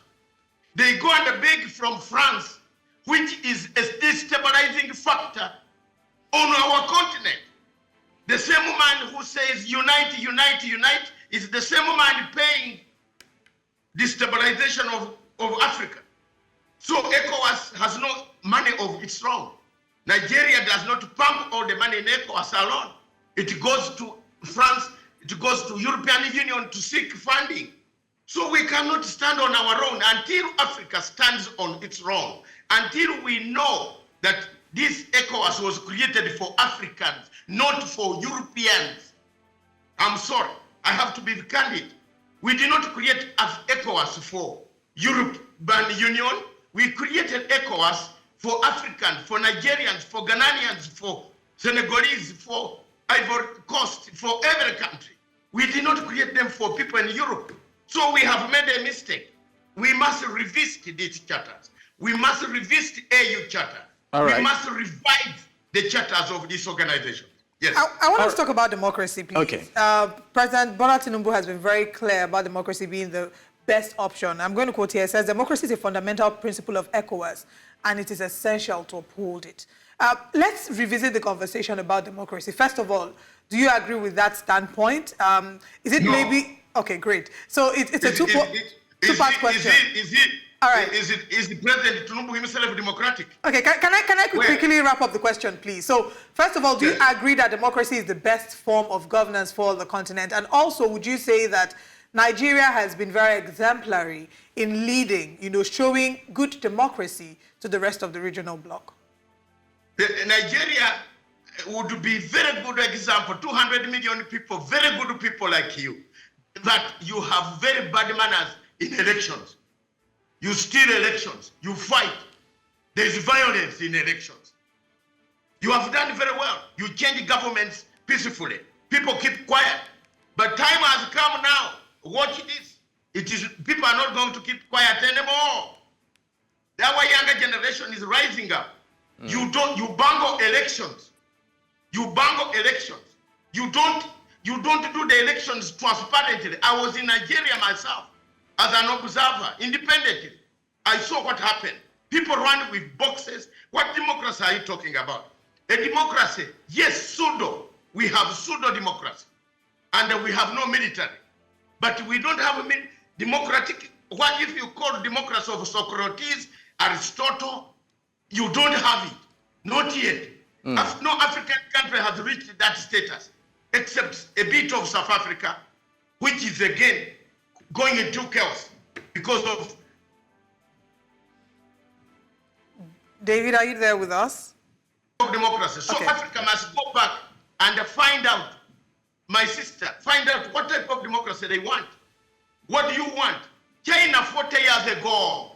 S7: They go and beg from France, which is a destabilizing factor on our continent. The same man who says unite, unite, unite is the same man paying destabilization of Africa. So ECOWAS has no money of its own. Nigeria does not pump all the money in ECOWAS alone. It goes to France, it goes to European Union to seek funding. So we cannot stand on our own until Africa stands on its own, until we know that this ECOWAS was created for Africans, not for Europeans. I'm sorry, I have to be candid. We did not create ECOWAS for European Union. We created ECOWAS for Africans, for Nigerians, for Ghanaians, for Senegalese, for Ivory Coast, for every country. We did not create them for people in Europe. So we have made a mistake. We must revisit these charters. We must revisit AU charter. All right. We must revive the charters of this organization. Yes.
S1: I want us to talk about democracy, please.
S2: Okay.
S1: President Bola Tinubu has been very clear about democracy being the best option. I'm going to quote here. It says, democracy is a fundamental principle of ECOWAS, and it is essential to uphold it. Let's revisit the conversation about democracy. First of all, do you agree with that standpoint? Is it maybe... Okay, great. So it's a two-part question. All right.
S7: Is the President Tinubu himself democratic?
S1: Okay, can I quickly wrap up the question, please? So, first of all, do you agree that democracy is the best form of governance for the continent? And also, would you say that Nigeria has been very exemplary in leading, showing good democracy to the rest of the regional bloc?
S7: Nigeria would be very good example, 200 million people, very good people like you, that you have very bad manners in elections. You steal elections, you fight. There is violence in elections. You have done very well. You change governments peacefully. People keep quiet. But time has come now. Watch this. People are not going to keep quiet anymore. Our younger generation is rising up. You bungle elections. You bungle elections. You don't do the elections transparently. I was in Nigeria myself as an observer, independently. I saw what happened. People run with boxes. What democracy are you talking about? A democracy, yes, pseudo. We have pseudo-democracy. And we have no military. But we don't have a democratic. What if you call democracy of Socrates, Aristotle? You don't have it. Not yet. No African country has reached that status, except a bit of South Africa, which is again going into chaos because of.
S1: David, are you there with us?
S7: Democracy. So
S1: Okay.
S7: Africa must go back and find out, my sister, find out what type of democracy they want. What do you want? China 40 years ago,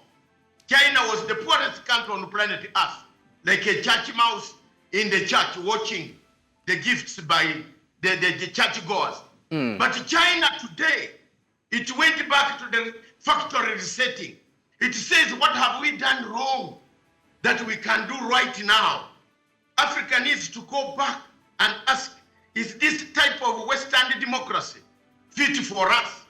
S7: China was the poorest country on the planet Earth, like a church mouse in the church watching the gifts by the churchgoers. But China today, it went back to the factory resetting. It says, what have we done wrong that we can do right now? Africa needs to go back and ask, is this type of Western democracy fit for us?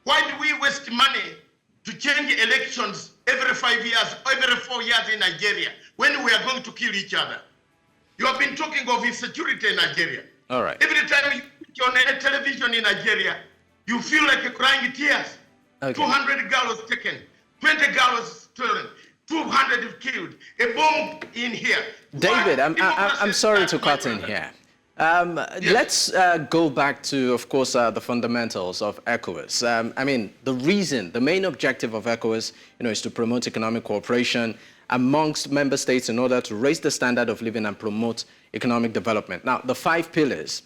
S7: Why do we waste money to change elections every 5 years, every 4 years in Nigeria, when we are going to kill each other? You have been talking of insecurity in Nigeria.
S2: All right.
S7: Every time you're on a television in Nigeria, you feel like you're crying tears.
S2: Okay.
S7: 200 girls taken, 20 girls stolen, 200 killed, a bomb in here.
S2: David,
S7: What democracy
S2: I'm
S7: is
S2: sorry
S7: that,
S2: to
S7: my
S2: cut in
S7: brother?
S2: here. Let's go back to, of course, the fundamentals of ECOWAS. I mean, the main objective of ECOWAS, is to promote economic cooperation amongst member states in order to raise the standard of living and promote economic development. Now, the 5 pillars,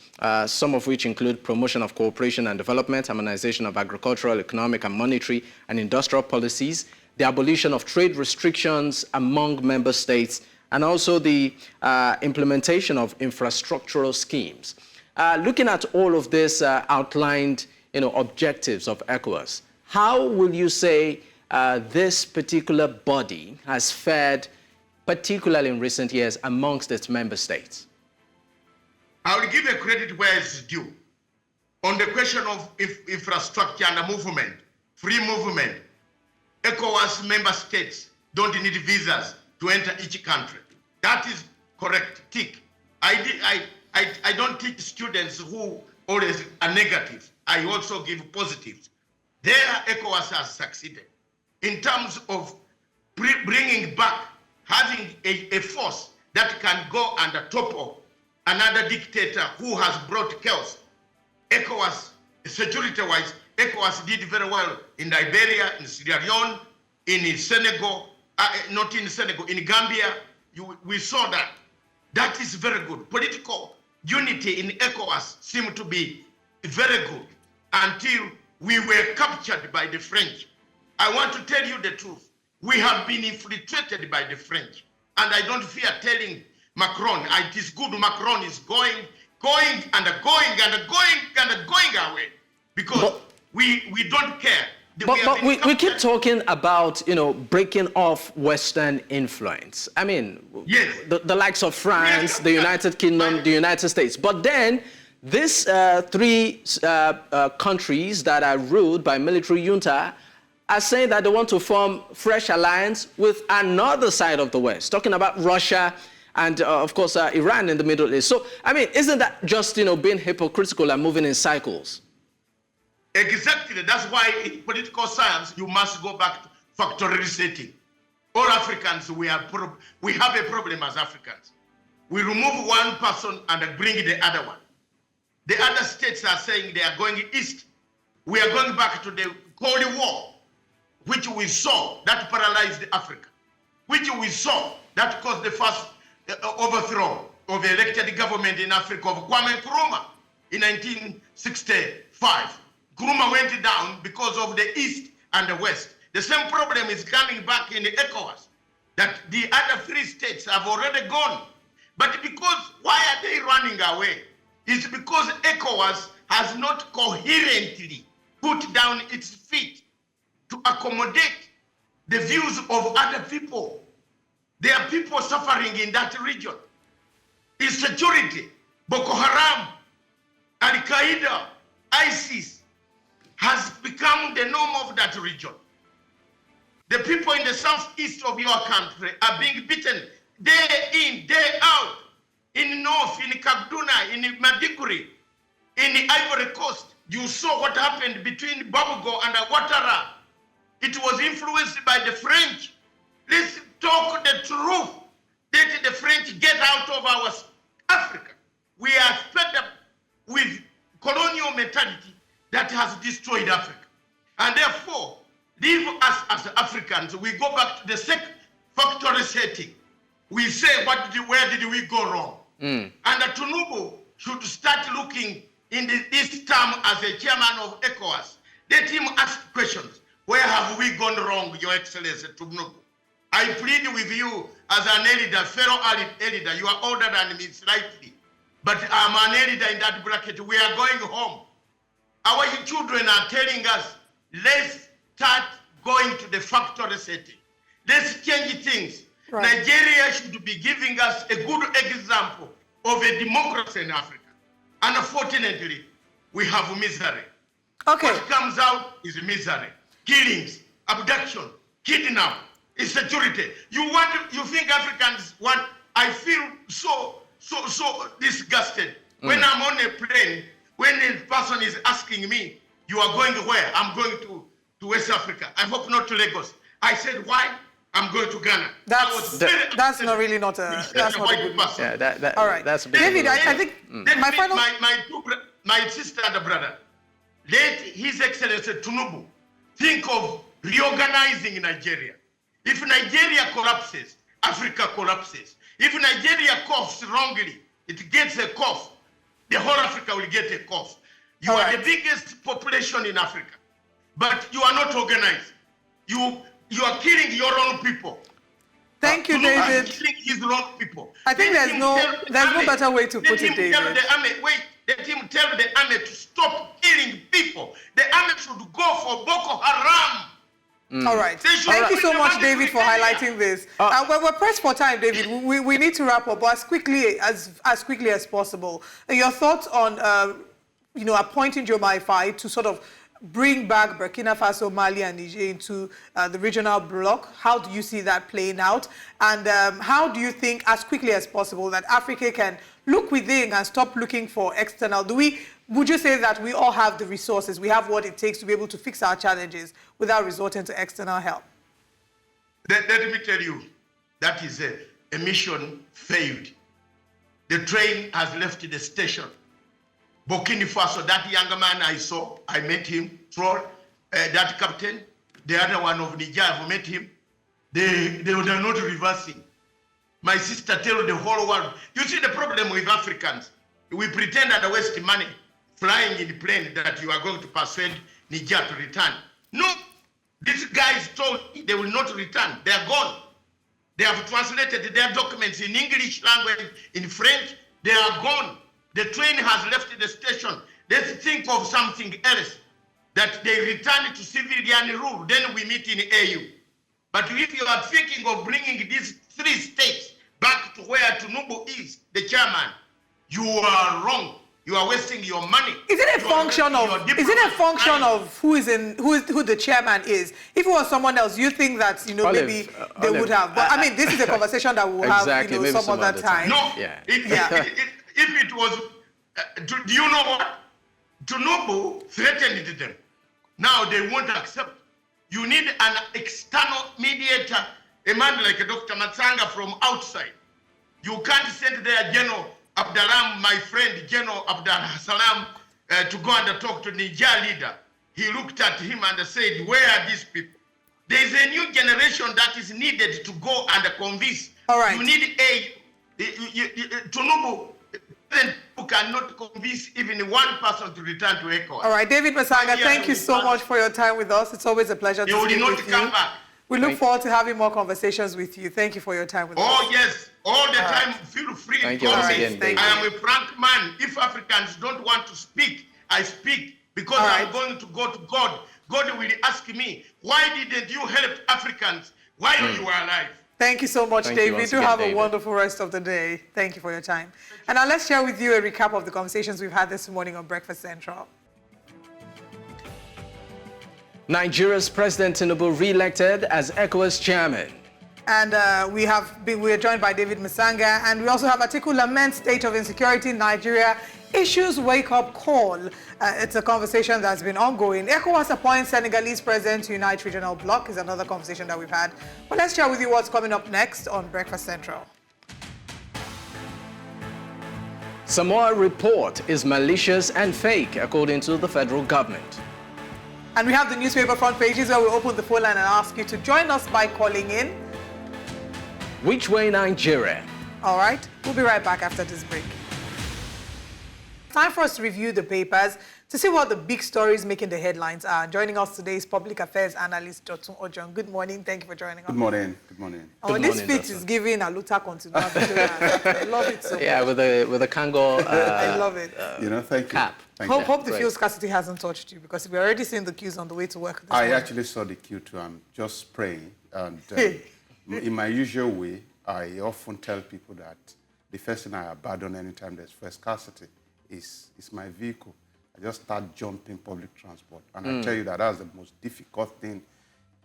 S2: some of which include promotion of cooperation and development, harmonization of agricultural, economic, and monetary and industrial policies, the abolition of trade restrictions among member states, and also the implementation of infrastructural schemes. Looking at all of this outlined, objectives of ECOWAS, how will you say this particular body has fared, particularly in recent years, amongst its member states?
S7: I will give a credit where it's due. On the question of infrastructure and movement, free movement, ECOWAS member states don't need visas to enter each country. That is correct. Tick. I don't teach students who always are negative. I also give positives. There, ECOWAS has succeeded in terms of bringing back, having a force that can go and topple another dictator who has brought chaos. ECOWAS, security-wise, ECOWAS did very well in Liberia, in Sierra Leone, in Senegal, not in Senegal, in Gambia. We saw that. That is very good. Political unity in ECOWAS seemed to be very good until we were captured by the French. I want to tell you the truth. We have been infiltrated by the French. And I don't fear telling Macron, it is good Macron is going away. Because we don't care.
S2: But we keep talking about, breaking off Western influence. I mean,
S7: yes.
S2: the likes of France, the United Kingdom, the United States. But then these 3 countries that are ruled by military junta are saying that they want to form fresh alliance with another side of the West, talking about Russia and, of course, Iran in the Middle East. So, I mean, isn't that just, being hypocritical and moving in cycles?
S7: Exactly. That's why in political science, you must go back to factory resetting. All Africans, we have a problem as Africans. We remove one person and bring the other one. The other states are saying they are going east. We are going back to the Cold War, which we saw that paralyzed Africa, which we saw that caused the first overthrow of the elected government in Africa of Kwame Nkrumah in 1965. Nkrumah went down because of the East and the West. The same problem is coming back in the ECOWAS, that the other 3 states have already gone. But because, why are they running away? It's because ECOWAS has not coherently put down its feet to accommodate the views of other people. There are people suffering in that region. Insecurity. Boko Haram, Al-Qaeda, ISIS has become the norm of that region. The people in the southeast of your country are being beaten day in, day out. In North, in Kaduna, in Maiduguri, in the Ivory Coast. You saw what happened between Babugo and Ouattara. It was influenced by the French. Let's talk the truth. Let the French get out of our Africa. We are fed up with colonial mentality that has destroyed Africa. And therefore, leave us as Africans. We go back to the factory setting. We say, where did we go wrong? And Tinubu should start looking in this term as a chairman of ECOWAS. Let him ask questions. Where have we gone wrong, Your Excellency Tinubu? I plead with you as an elder, fellow elder. You are older than me slightly, but I'm an elder in that bracket. We are going home. Our children are telling us, let's start going to the factory setting. Let's change things. Right. Nigeria should be giving us a good example of a democracy in Africa. Unfortunately, we have misery. Okay. What comes out is misery. Killings, abduction, kidnap, insecurity. You think Africans want, I feel so disgusted. When I'm on a plane, when a person is asking me, you are going where? I'm going to West Africa. I hope not to Lagos. I said, why? I'm going to Ghana.
S1: That's not really not a good person.
S2: Yeah,
S1: all right.
S2: That's a big
S1: David, I think my final...
S7: my sister and brother, let His Excellency Tinubu think of reorganizing Nigeria. If Nigeria collapses, Africa collapses. If Nigeria coughs wrongly, it gets a cough. The whole Africa will get a cough. You are the biggest population in Africa, but you are not organized. You are killing your own people.
S1: Thank you, David.
S7: Killing his own people.
S1: I think there's no better way to put it, David.
S7: Let him tell the army to stop killing people. The army should go for Boko Haram.
S1: All right. Thank you so much, David, for highlighting this. We're pressed for time, David. We need to wrap up, but as quickly as possible. Your thoughts on appointing Diomaye Faye to sort of bring back Burkina Faso, Mali, and Niger into the regional bloc. How do you see that playing out? And how do you think, as quickly as possible, that Africa can look within and stop looking for external? Would you say that we all have the resources, we have what it takes to be able to fix our challenges without resorting to external help?
S7: Let me tell you, that is a mission failed. The train has left the station. Burkina Faso, that young man I met him, that captain, the other one of Niger, I met him. They are not reversing. My sister tell the whole world, you see the problem with Africans, we pretend and waste money flying in the plane that you are going to persuade Niger to return. No, these guys told me they will not return. They are gone. They have translated their documents in English language, in French. They are gone. The train has left the station. Let's think of something else, that they return to civilian rule. Then we meet in AU. But if you are thinking of bringing these 3 states back to where Tinubu is, the chairman, you are wrong. You are wasting your money.
S1: Is it a function of who the chairman is? If it was someone else, you think that maybe they would have. But I mean, this is a conversation that we'll have some other time.
S7: No. Yeah. If it was, do you know what? Tinubu threatened them. Now they won't accept. You need an external mediator, a man like Dr. Matsanga from outside. You can't send their General Abdalam, my friend General Abdal Salam, to go and talk to Niger leader. He looked at him and said, where are these people? There is a new generation that is needed to go and convince.
S1: All right.
S7: You need Tinubu who cannot convince even one person to return to ECOWAS.
S1: All right, David Masanga, thank you so much for your time with us. It's always a pleasure to speak with you.
S7: Back.
S1: We look forward to having more conversations with you. Thank you for your time with us.
S7: Oh, yes. All the time, feel free.
S2: Thank you once again, David.
S7: I am a frank man. If Africans don't want to speak, I speak. Because I'm going to go to God. God will ask me, why didn't you help Africans while you were alive?
S1: Thank you so much,
S2: Thank you
S1: David.
S2: once
S1: Do
S2: again,
S1: have a
S2: David.
S1: wonderful rest of the day. Thank you for your time. And now let's share with you a recap of the conversations we've had this morning on Breakfast Central.
S2: Nigeria's President Tinubu re-elected as ECOWAS chairman.
S1: And we are joined by David Musanga, and we also have Atiku laments state of insecurity in Nigeria, issues wake-up call. It's a conversation that's been ongoing. ECOWAS appoints Senegalese president to unite regional bloc is another conversation that we've had. But let's share with you what's coming up next on Breakfast Central.
S2: Samoa report is malicious and fake, according to the federal government.
S1: And we have the newspaper front pages where we open the phone line and ask you to join us by calling in.
S2: Which way Nigeria?
S1: All right, we'll be right back after this break. Time for us to review the papers to see what the big stories making the headlines are. Joining us today is public affairs analyst Dotun Ojon. Good morning. Thank you for joining us.
S8: Good morning. Good morning.
S1: Oh,
S2: Good
S1: this
S2: morning,
S1: speech
S2: Dotun.
S1: is giving a Luther continuity. I love it so much.
S2: Yeah, with a Kango
S1: I love it.
S8: Thank you.
S2: cap.
S8: Thank
S1: Hope,
S8: you.
S1: hope the
S2: Great.
S1: fuel scarcity hasn't touched you, because we're already seeing the queues on the way to work. This
S8: I
S1: morning.
S8: actually saw the queue too. I'm just praying. And
S1: Hey.
S8: in my usual way, I often tell people that the first thing I abandon anytime there's fuel scarcity is my vehicle. I just start jumping public transport. And I tell you that's the most difficult thing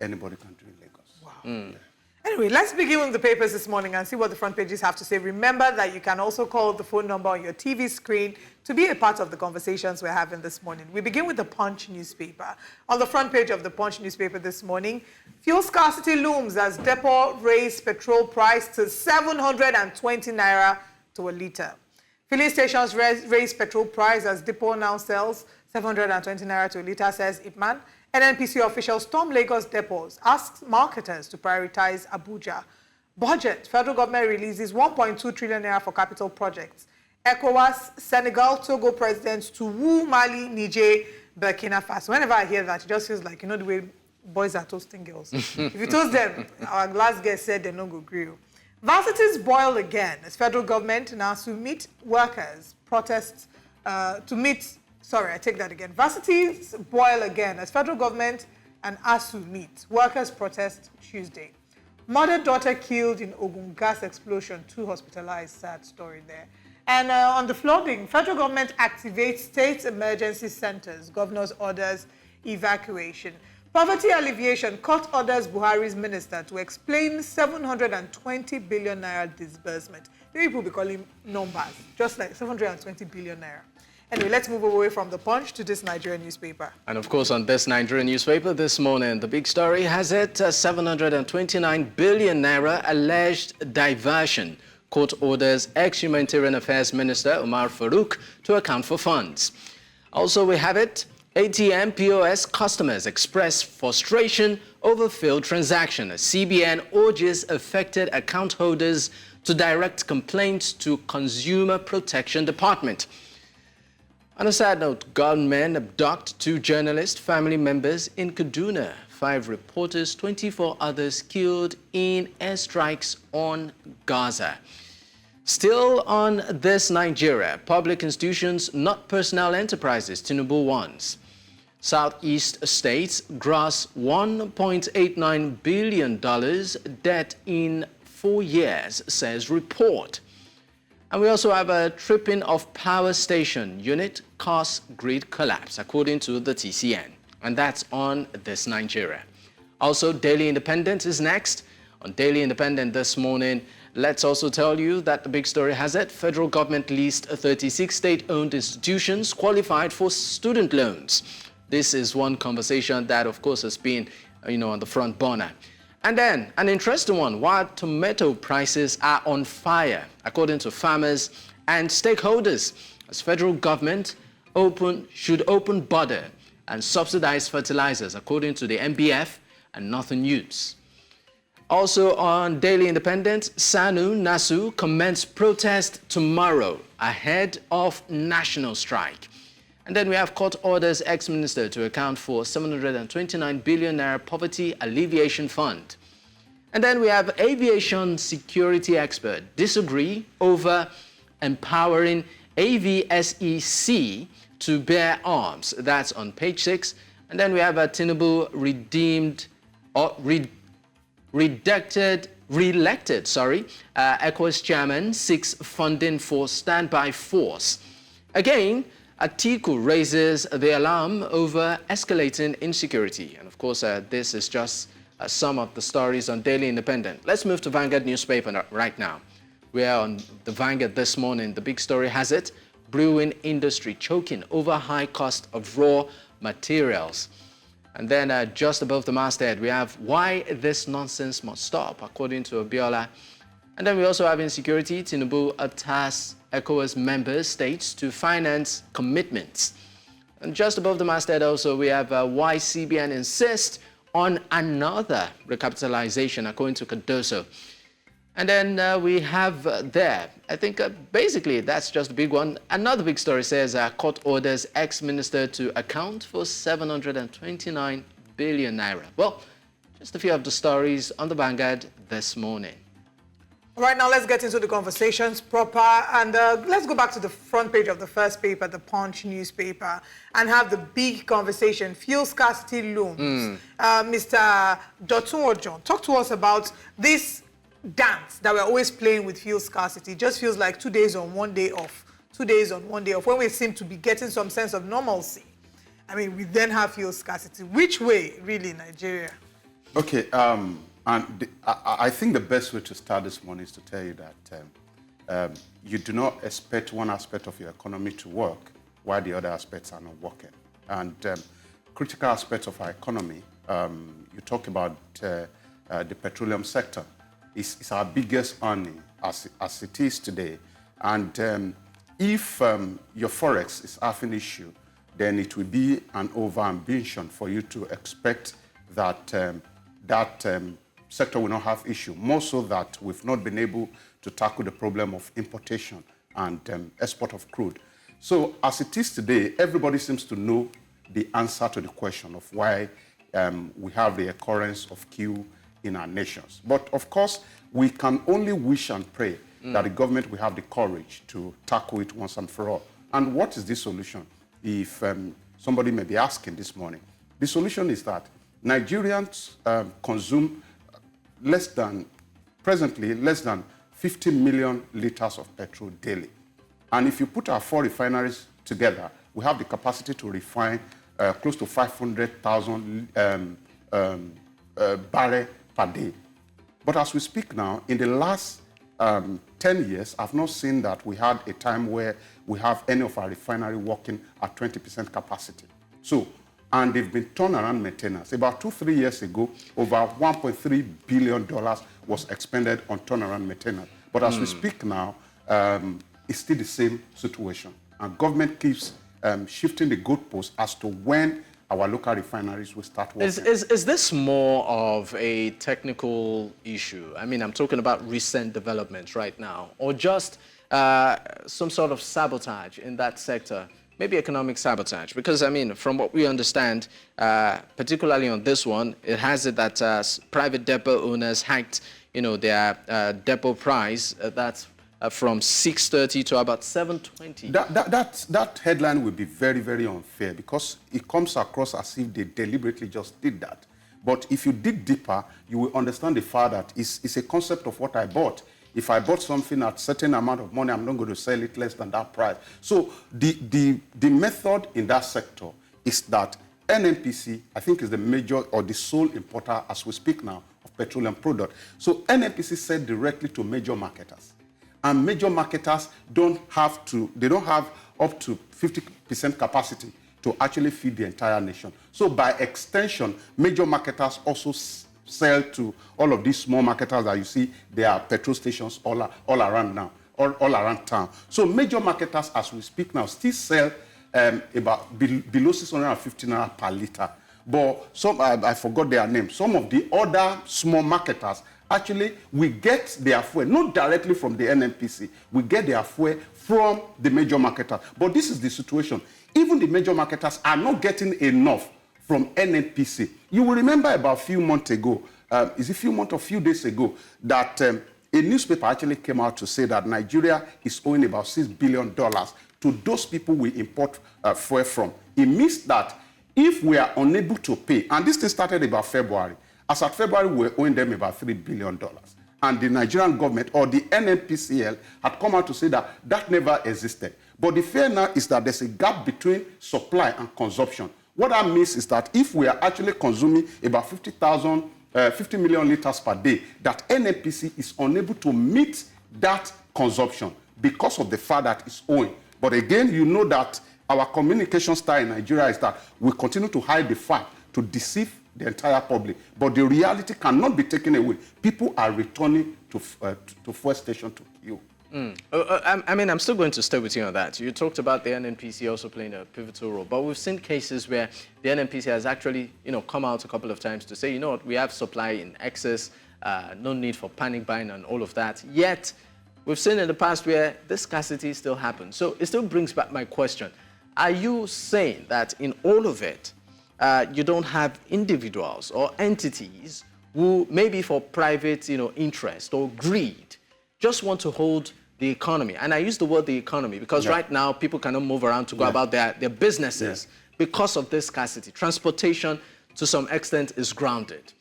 S8: anybody can do in Lagos. Wow. Yeah.
S1: Anyway, let's begin with the papers this morning and see what the front pages have to say. Remember that you can also call the phone number on your TV screen to be a part of the conversations we're having this morning. We begin with the Punch newspaper. On the front page of the Punch newspaper this morning, fuel scarcity looms as depot raised petrol price to 720 naira to a litre. Filling stations raise petrol price as depot now sells 720 naira to a litre, says Ipman. NNPC officials storm Lagos depots, asks marketers to prioritize Abuja. Budget, federal government releases 1.2 trillion naira for capital projects. ECOWAS, Senegal, Togo presidents to woo Mali, Niger, Burkina Faso. Whenever I hear that, it just feels like, you know, the way boys are toasting girls. If you toast them, our last guest said they no go grill. Varsities boil again as federal government now to meet workers protests Sorry, I take that again. Varsities boil again as federal government and ASU meet. Workers protest Tuesday. Mother daughter killed in Ogun gas explosion, 2 hospitalized. Sad story there. And on the flooding, federal government activates state emergency centers. Governor's orders evacuation. Poverty alleviation, court orders Buhari's minister to explain 720 billion naira disbursement. People be calling numbers, just like 720 billion naira. Anyway, let's move away from the Punch to this Nigerian newspaper.
S2: And of course, on this Nigerian newspaper this morning, the big story has it, 729 billion naira alleged diversion. Court orders ex-Humanitarian Affairs Minister Umar Farouk to account for funds. Also, we have it, ATM POS customers express frustration over failed transaction. CBN urges affected account holders to direct complaints to Consumer Protection Department. On a sad note, gunmen abduct 2 journalist family members in Kaduna. 5 reporters, 24 others killed in airstrikes on Gaza. Still on this Nigeria, public institutions, not personal enterprises, Tinubu wants. Southeast states gross $1.89 billion debt in 4 years, says report. And we also have a tripping of power station unit cause grid collapse, according to the TCN. And that's on this Nigeria. Also, Daily Independent is next. On Daily Independent this morning, let's also tell you that the big story has it. Federal government leased 36 state-owned institutions qualified for student loans. This is one conversation that, of course, has been, on the front burner. And then, an interesting one, why tomato prices are on fire, according to farmers and stakeholders, as federal government should open border and subsidize fertilizers, according to the MBF and Northern News. Also on Daily Independent, NASU commence protest tomorrow ahead of national strike. And then we have court orders ex-minister to account for 729 billion naira poverty alleviation fund. And then we have aviation security expert disagree over empowering AVSEC to bear arms. That's on page 6. And then we have a Tinubu redacted re-elected, ECOWAS chairman seeks funding for standby force. Again, Atiku raises the alarm over escalating insecurity. And of course, this is just some of the stories on Daily Independent. Let's move to Vanguard newspaper right now. We are on the Vanguard this morning. The big story has it, brewing industry choking over high cost of raw materials. And then just above the masthead, we have why this nonsense must stop, according to Abiola. And then we also have insecurity. Tinubu tasks ECOWAS member states to finance commitments. And just above the masthead also, we have why CBN insists on another recapitalization, according to Cardoso. And then we have there, I think basically that's just a big one. Another big story says court orders ex-minister to account for 729 billion naira. Well, just a few of the stories on the Vanguard this morning.
S1: All right, now let's get into the conversations proper, and let's go back to the front page of the first paper, the Punch newspaper, and have the big conversation. Fuel scarcity looms. Mr. Dotun Ojon, talk to us about this dance that we're always playing with fuel scarcity. It just feels like 2 days on, 1 day off, 2 days on, 1 day off, when we seem to be getting some sense of normalcy. I mean, we then have fuel scarcity. Which way, really, in Nigeria?
S8: Okay, I think the best way to start this morning is to tell you that you do not expect one aspect of your economy to work while the other aspects are not working. And critical aspects of our economy, you talk about the petroleum sector. It's our biggest earning as it is today. And if your forex is half an issue, then it will be an over-ambition for you to expect that that sector will not have issue, more so that we've not been able to tackle the problem of importation and export of crude. So as it is today, everybody seems to know the answer to the question of why we have the occurrence of queue in our nations. But of course, we can only wish and pray that the government will have the courage to tackle it once and for all. And what is the solution? If somebody may be asking this morning, the solution is that Nigerians consume presently less than 50 million liters of petrol daily. And if you put our 4 refineries together, we have the capacity to refine close to 500,000 barrels per day. But as we speak now, in the last 10 years, I've not seen that we had a time where we have any of our refinery working at 20% capacity. So, and they've been turnaround maintenance. About 2-3 years ago, over $1.3 billion was expended on turnaround maintenance. But as we speak now, it's still the same situation. And government keeps shifting the goalposts as to when our local refineries will start working.
S2: Is this more of a technical issue? I mean, I'm talking about recent developments right now, or just some sort of sabotage in that sector? Maybe economic sabotage, because I mean, from what we understand, particularly on this one, it has it that private depot owners hiked, their depot price. That's from 630 to about 720.
S8: That headline will be very, very unfair, because it comes across as if they deliberately just did that. But if you dig deeper, you will understand the fact that it's a concept of what I bought. If I bought something at a certain amount of money, I'm not going to sell it less than that price. So the method in that sector is that NNPC, I think, is the major or the sole importer, as we speak now, of petroleum product. So NNPC said directly to major marketers. And major marketers don't have up to 50% capacity to actually feed the entire nation. So by extension, major marketers also sell to all of these small marketers that you see. There are petrol stations all around now, all around town. So major marketers, as we speak now, still sell about below 650 naira per liter. But some, I forgot their name. Some of the other small marketers, actually, we get their fuel, not directly from the NNPC. We get their fuel from the major marketers. But this is the situation. Even the major marketers are not getting enough from NNPC. You will remember about a few months ago, is it a few months or a few days ago, that a newspaper actually came out to say that Nigeria is owing about $6 billion to those people we import fuel from. It means that if we are unable to pay, and this thing started about February, as at February, we're owing them about $3 billion. and the Nigerian government or the NNPCL had come out to say that that never existed. But the fear now is that there's a gap between supply and consumption. What that means is that if we are actually consuming about 50 million liters per day, that NNPC is unable to meet that consumption because of the fact that it's owing. But again, you know that our communication style in Nigeria is that we continue to hide the fact to deceive the entire public. But the reality cannot be taken away. People are returning to fuel station to queue.
S2: I mean, I'm still going to stay with you on that. You talked about the NNPC also playing a pivotal role, but we've seen cases where the NNPC has actually, come out a couple of times to say, what, we have supply in excess, no need for panic buying and all of that. Yet, we've seen in the past where this scarcity still happens. So it still brings back my question. Are you saying that in all of it, you don't have individuals or entities who maybe for private, interest or greed just want to hold the economy? And I use the word the economy because right now people cannot move around to go about their businesses because of this scarcity. Transportation to some extent is grounded.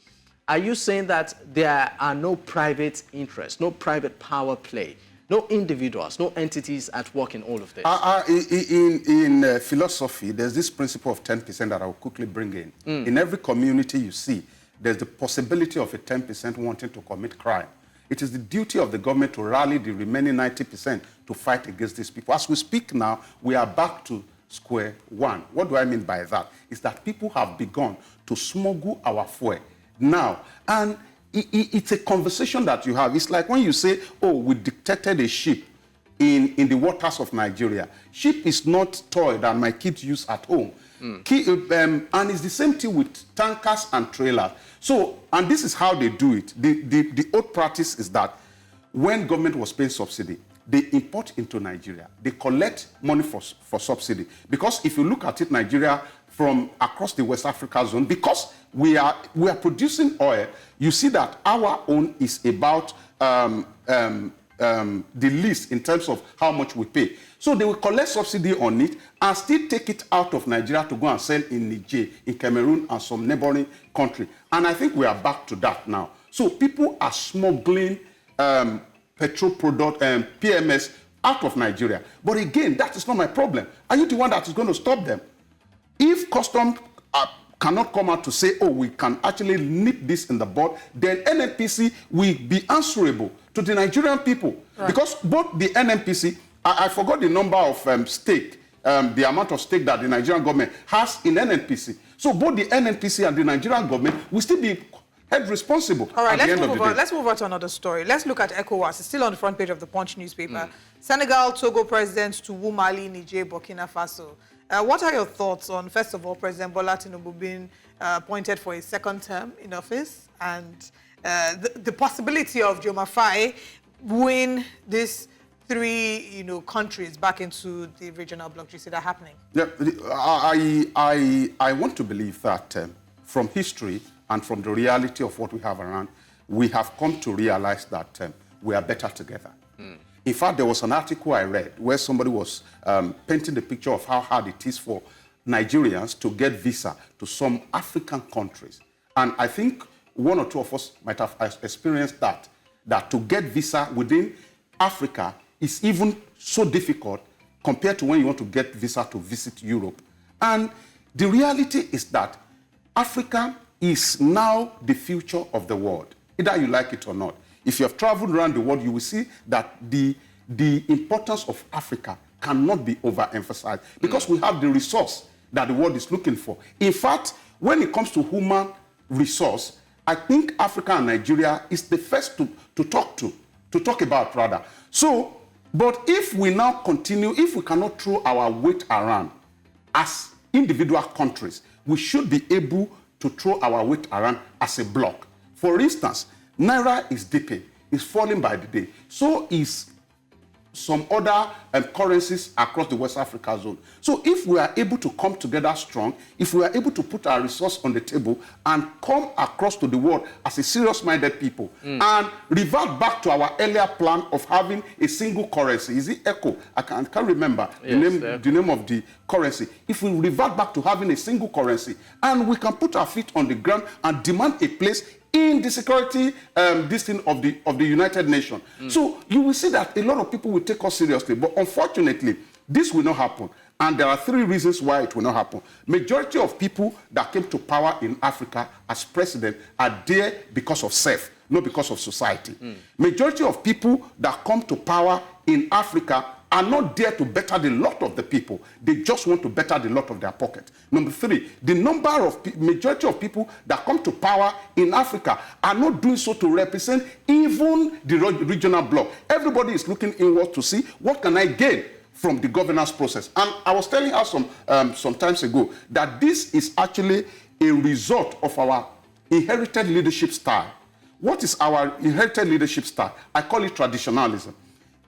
S2: Are you saying that there are no private interests, no private power play, no individuals, no entities at work in all of this?
S8: In philosophy, there's this principle of 10% that I will quickly bring in. In every community you see, there's the possibility of a 10% wanting to commit crime. It is the duty of the government to rally the remaining 90% to fight against these people. As we speak now, we are back to square one. What do I mean by that? Is that people have begun to smuggle our fuel now. And it's a conversation that you have. It's like when you say, oh, we detected a ship in the waters of Nigeria. Ship is not toy that my kids use at home. And it's the same thing with tankers and trailers. So, and this is how they do it. The old practice is that when government was paying subsidy, they import into Nigeria. They collect money for subsidy. Because if you look at it, Nigeria, from across the West Africa zone, because we are producing oil, you see that our own is about the least in terms of how much we pay. So they will collect subsidy on it and still take it out of Nigeria to go and sell in Niger, in Cameroon, and some neighboring country. And I think we are back to that now. So people are smuggling petrol product and PMS out of Nigeria. But again, that is not my problem. Are you the one that is going to stop them? If custom cannot come out to say, oh, we can actually nip this in the bud, then NNPC will be answerable to the Nigerian people. Right. Because both the NNPC, I forgot the number of stake, the amount of stake that the Nigerian government has in NNPC. So both the NNPC and the Nigerian government will still be held responsible. All right,
S1: let's move on to another story. Let's look at ECOWAS. It's still on the front page of the Punch newspaper. Senegal, Togo presidents to woo Mali, Niger, Burkina Faso. What are your thoughts on, first of all, President Bola Tinubu being appointed for his second term in office and the possibility of Diomaye Faye wooing these three, countries back into the regional bloc? Do you see that happening?
S8: Yeah, I want to believe that from history and from the reality of what we have around, we have come to realize that we are better together. In fact, there was an article I read where somebody was painting the picture of how hard it is for Nigerians to get visa to some African countries. And I think one or two of us might have experienced that to get visa within Africa is even so difficult compared to when you want to get visa to visit Europe. And the reality is that Africa is now the future of the world, either you like it or not. If you have traveled around the world, you will see that the importance of Africa cannot be overemphasized because we have the resource that the world is looking for. In fact, when it comes to human resource, I think Africa and Nigeria is the first to talk about rather. So, but if we now continue, if we cannot throw our weight around as individual countries, we should be able to throw our weight around as a bloc. For instance, Naira is dipping, is falling by the day. So is some other currencies across the West Africa zone. So if we are able to come together strong, if we are able to put our resource on the table and come across to the world as a serious-minded people and revert back to our earlier plan of having a single currency. Is it ECO? I can't remember the name of the currency. If we revert back to having a single currency and we can put our feet on the ground and demand a place in the security this thing of the United Nations. So you will see that a lot of people will take us seriously. But unfortunately, this will not happen. And there are 3 reasons why it will not happen. Majority of people that came to power in Africa as president are there because of self, not because of society. Majority of people that come to power in Africa are not there to better the lot of the people. They just want to better the lot of their pocket. Number 3, the majority of people that come to power in Africa are not doing so to represent even the regional bloc. Everybody is looking inward to see what can I gain from the governance process. And I was telling us some times ago that this is actually a result of our inherited leadership style. What is our inherited leadership style? I call it traditionalism.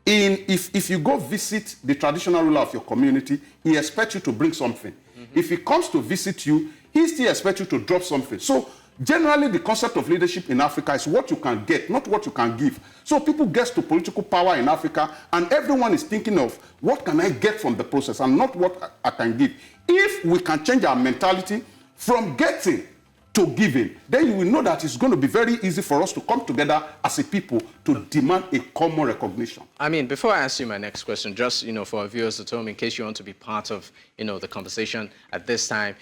S8: If you go visit the traditional ruler of your community, he expects you to bring something. If he comes to visit you, he still expects you to drop something. So generally, the concept of leadership in Africa is what you can get, not what you can give. So people get to political power in Africa, and everyone is thinking of what can I get from the process and not what I can give. If we can change our mentality from getting to giving, then you will know that it's going to be very easy for us to come together as a people to demand a common recognition.
S2: I mean, before I ask you my next question, just, for our viewers at home, in case you want to be part of, the conversation at this time,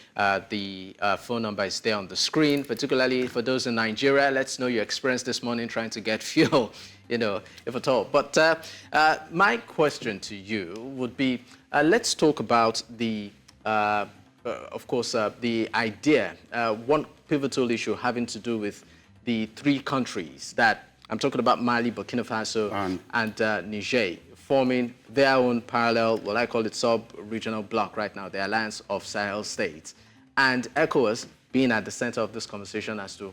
S2: the phone number is there on the screen, particularly for those in Nigeria. Let's know your experience this morning trying to get fuel, if at all. But my question to you would be, let's talk about the of course, the idea, one pivotal issue having to do with the 3 countries that I'm talking about, Mali, Burkina Faso, and Niger, forming their own parallel, what I call it, sub-regional bloc right now, the Alliance of Sahel States. And ECOWAS being at the center of this conversation as to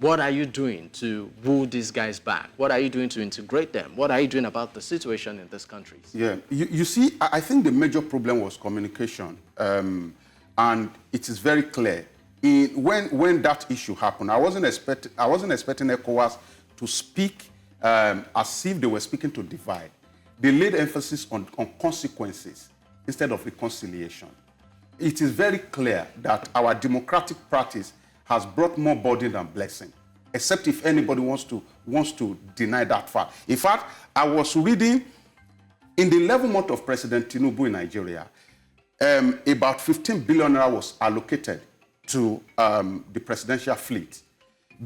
S2: what are you doing to woo these guys back? What are you doing to integrate them? What are you doing about the situation in these countries? Yeah,
S8: you see, I think the major problem was communication. And it is very clear. When that issue happened, I wasn't expecting ECOWAS to speak as if they were speaking to divide. They laid emphasis on consequences instead of reconciliation. It is very clear that our democratic practice has brought more burden than blessing, except if anybody wants to deny that fact. In fact, I was reading in the 11th month of President Tinubu in Nigeria, about 15 billion naira was allocated to the presidential fleet.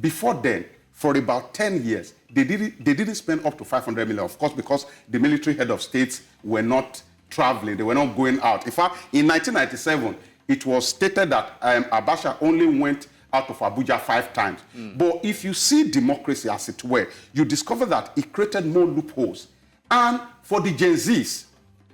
S8: Before then, for about 10 years, they didn't spend up to 500 million, of course, because the military head of states were not traveling, they were not going out. In fact, in 1997, it was stated that Abacha only went out of Abuja 5 times. But if you see democracy as it were, you discover that it created more loopholes. And for the Gen Zs,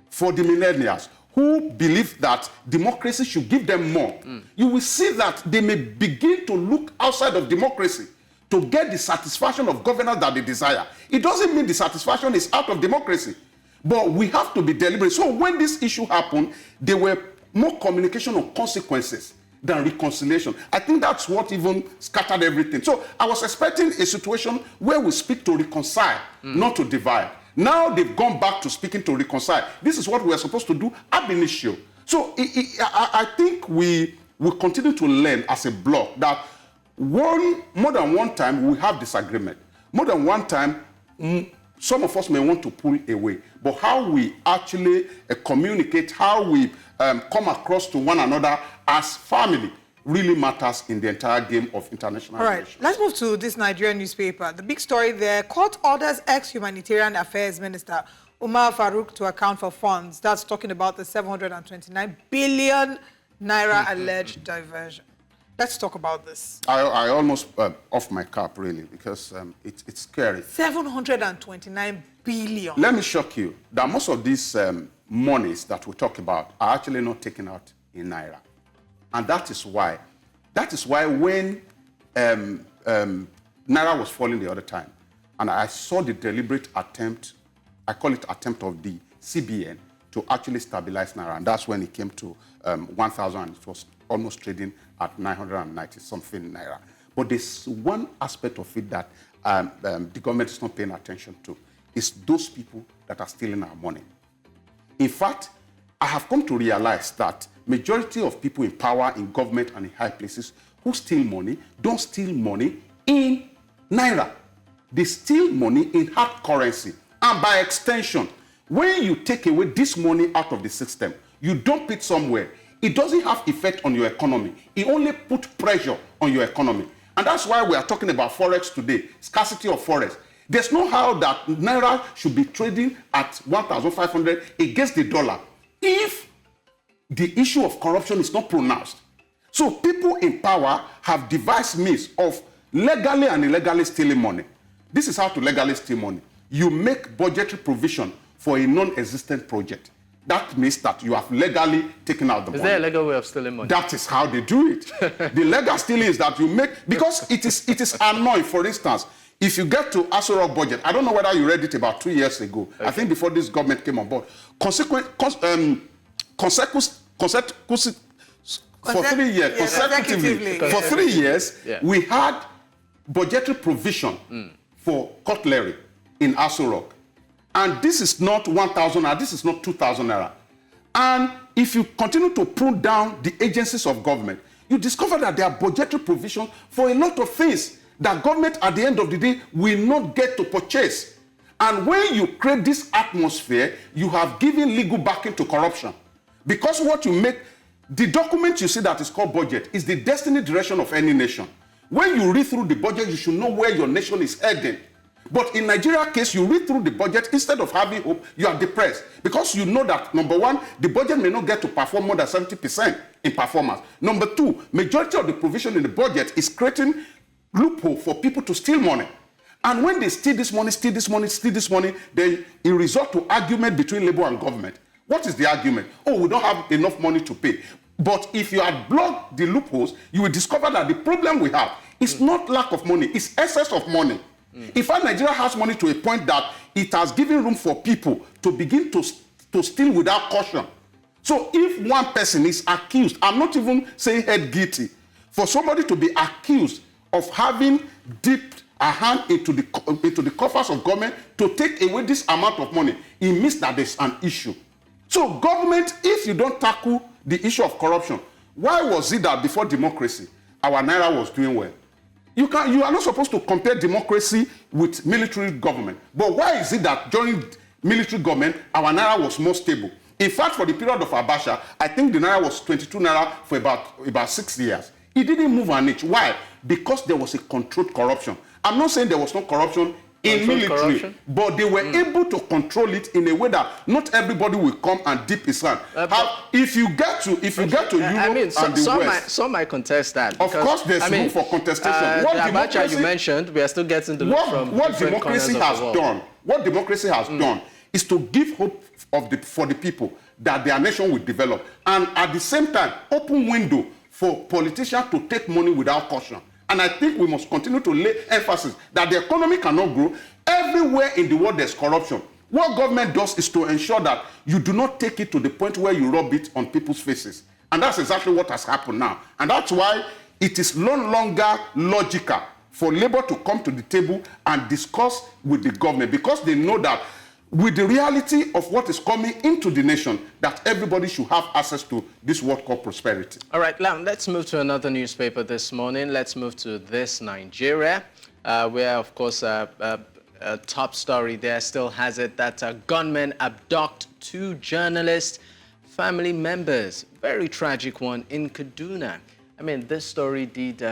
S8: for the millennials, who believe that democracy should give them more, you will see that they may begin to look outside of democracy to get the satisfaction of governance that they desire. It doesn't mean the satisfaction is out of democracy, but we have to be deliberate. So when this issue happened, there were more communication on consequences than reconciliation. I think that's what even scattered everything. So I was expecting a situation where we speak to reconcile, not to divide. Now they've gone back to speaking to reconcile. This is what we are supposed to do ab initio. So I think we will continue to learn as a bloc that more than one time we have disagreement. More than one time, some of us may want to pull away. But how we actually communicate, how we come across to one another as family really matters in the entire game of international relations.
S1: Let's move to this Nigerian newspaper. The big story there, court orders ex-humanitarian affairs minister Umar Farouk to account for funds. That's talking about the 729 billion naira alleged diversion. Let's talk about this.
S8: I almost off my cap, really, because it's scary.
S1: 729 billion.
S8: Let me shock you that most of these monies that we talk about are actually not taken out in naira. And that is why when naira was falling the other time, and I saw the deliberate attempt, I call it attempt of the CBN to actually stabilize naira, and that's when it came to 1,000, and it was almost trading at 990 something naira. But there's one aspect of it that the government is not paying attention to. It's those people that are stealing our money. In fact, I have come to realize that majority of people in power, in government, and in high places who steal money don't steal money in naira. They steal money in hard currency. And by extension, when you take away this money out of the system, you dump it somewhere, it doesn't have effect on your economy. It only puts pressure on your economy. And that's why we are talking about forex today, scarcity of forex. There's no how that naira should be trading at 1,500 against the dollar if the issue of corruption is not pronounced. So people in power have devised means of legally and illegally stealing money. This is how to legally steal money. You make budgetary provision for a non-existent project. That means that you have legally taken out the money.
S2: Is there a legal way of stealing money?
S8: That is how they do it. The legal stealing is that you make, because it is annoying. For instance, if you get to Aso Rock budget, I don't know whether you read it about 2 years ago. Okay. I think before this government came on board. For 3 years, consecutively, for 3 years, we had budgetary provision for cutlery in Aso Rock. And this is not 1,000 naira, this is not 2,000 naira. And if you continue to prune down the agencies of government, you discover that there are budgetary provisions for a lot of things that government at the end of the day will not get to purchase. And when you create this atmosphere, you have given legal backing to corruption. Because what you make, the document you see that is called budget is the destiny direction of any nation. When you read through the budget, you should know where your nation is heading. But in Nigeria case, you read through the budget, instead of having hope, you are depressed. Because you know that, number one, the budget may not get to perform more than 70% in performance. Number two, majority of the provision in the budget is creating loophole for people to steal money. And when they steal this money, then it results to argument between labor and government. What is the argument? Oh, we don't have enough money to pay. But if you had blocked the loopholes, you will discover that the problem we have is not lack of money, it's excess of money. In fact, Nigeria has money to a point that it has given room for people to begin to steal without caution. So if one person is accused, I'm not even saying head guilty, for somebody to be accused of having dipped a hand into the coffers of government to take away this amount of money, it means that there's an issue. So government, if you don't tackle the issue of corruption, why was it that before democracy, our naira was doing well? You are not supposed to compare democracy with military government. But why is it that during military government, our naira was more stable? In fact, for the period of Abacha, I think the naira was 22 naira for about 6 years. It didn't move an inch. Why? Because there was a controlled corruption. I'm not saying there was no corruption in military, but they were able to control it in a way that not everybody will come and dip his hand. If you get to Europe and the West,
S2: some might contest that.
S8: Of course, there's room for contestation.
S2: What democracy you mentioned, we are still getting the look from different corners of the world.
S8: What democracy has done is to give hope for the people that their nation will develop, and at the same time, open window for politicians to take money without caution. And I think we must continue to lay emphasis that the economy cannot grow. Everywhere in the world there's corruption. What government does is to ensure that you do not take it to the point where you rub it on people's faces. And that's exactly what has happened now. And that's why it is no longer logical for Labour to come to the table and discuss with the government, because they know that with the reality of what is coming into the nation, that everybody should have access to this word called prosperity.
S2: All right, Lam, let's move to another newspaper this morning. Let's move to This Nigeria, where, of course, a top story there still has it that gunmen abduct 2 journalist family members. Very tragic one in Kaduna. I mean, this story did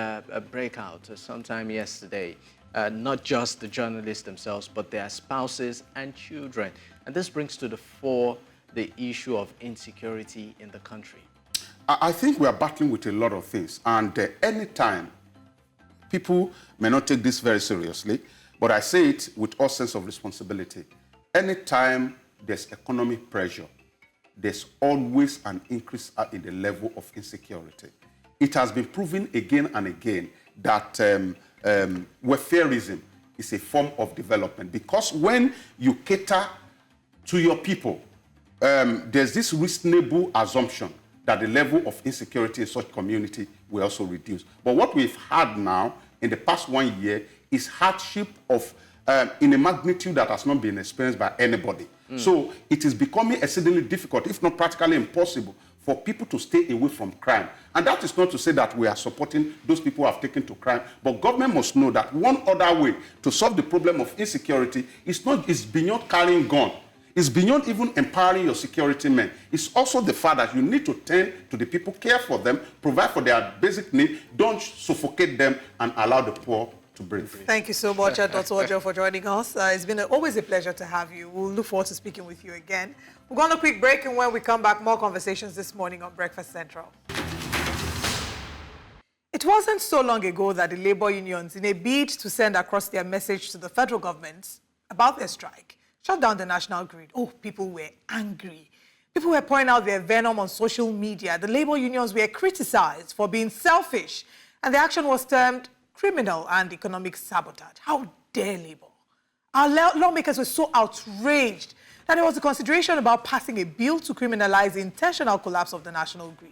S2: break out sometime yesterday. Not just the journalists themselves, but their spouses and children. And this brings to the fore the issue of insecurity in the country.
S8: I think we are battling with a lot of things. And anytime, people may not take this very seriously, but I say it with all sense of responsibility. Anytime there's economic pressure, there's always an increase in the level of insecurity. It has been proven again and again that welfareism is a form of development, because when you cater to your people, there's this reasonable assumption that the level of insecurity in such community will also reduce. But what we've had now in the past 1 year is hardship of in a magnitude that has not been experienced by anybody. So it is becoming exceedingly difficult, if not practically impossible, for people to stay away from crime. And that is not to say that we are supporting those people who have taken to crime, but government must know that one other way to solve the problem of insecurity is beyond carrying gun. It's beyond even empowering your security men. It's also the fact that you need to tend to the people, care for them, provide for their basic needs, don't suffocate them, and allow the poor to breathe.
S1: Thank you so much, Dr. Ojo, for joining us. It's been always a pleasure to have you. We'll look forward to speaking with you again. We're going on a quick break, and when we come back, more conversations this morning on Breakfast Central. It wasn't so long ago that the labor unions, in a bid to send across their message to the federal government about their strike, shut down the national grid. Oh, people were angry. People were pouring out their venom on social media. The labor unions were criticized for being selfish, and the action was termed criminal and economic sabotage. How dare labor? Our lawmakers were so outraged that there was a consideration about passing a bill to criminalize the intentional collapse of the national grid.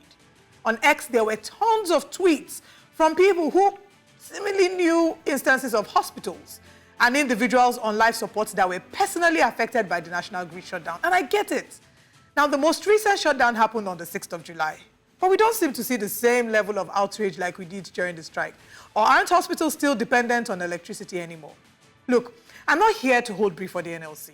S1: On X, there were tons of tweets from people who seemingly knew instances of hospitals and individuals on life support that were personally affected by the national grid shutdown. And I get it. Now, the most recent shutdown happened on the 6th of July. But we don't seem to see the same level of outrage like we did during the strike. Or aren't hospitals still dependent on electricity anymore? Look, I'm not here to hold brief for the NLC.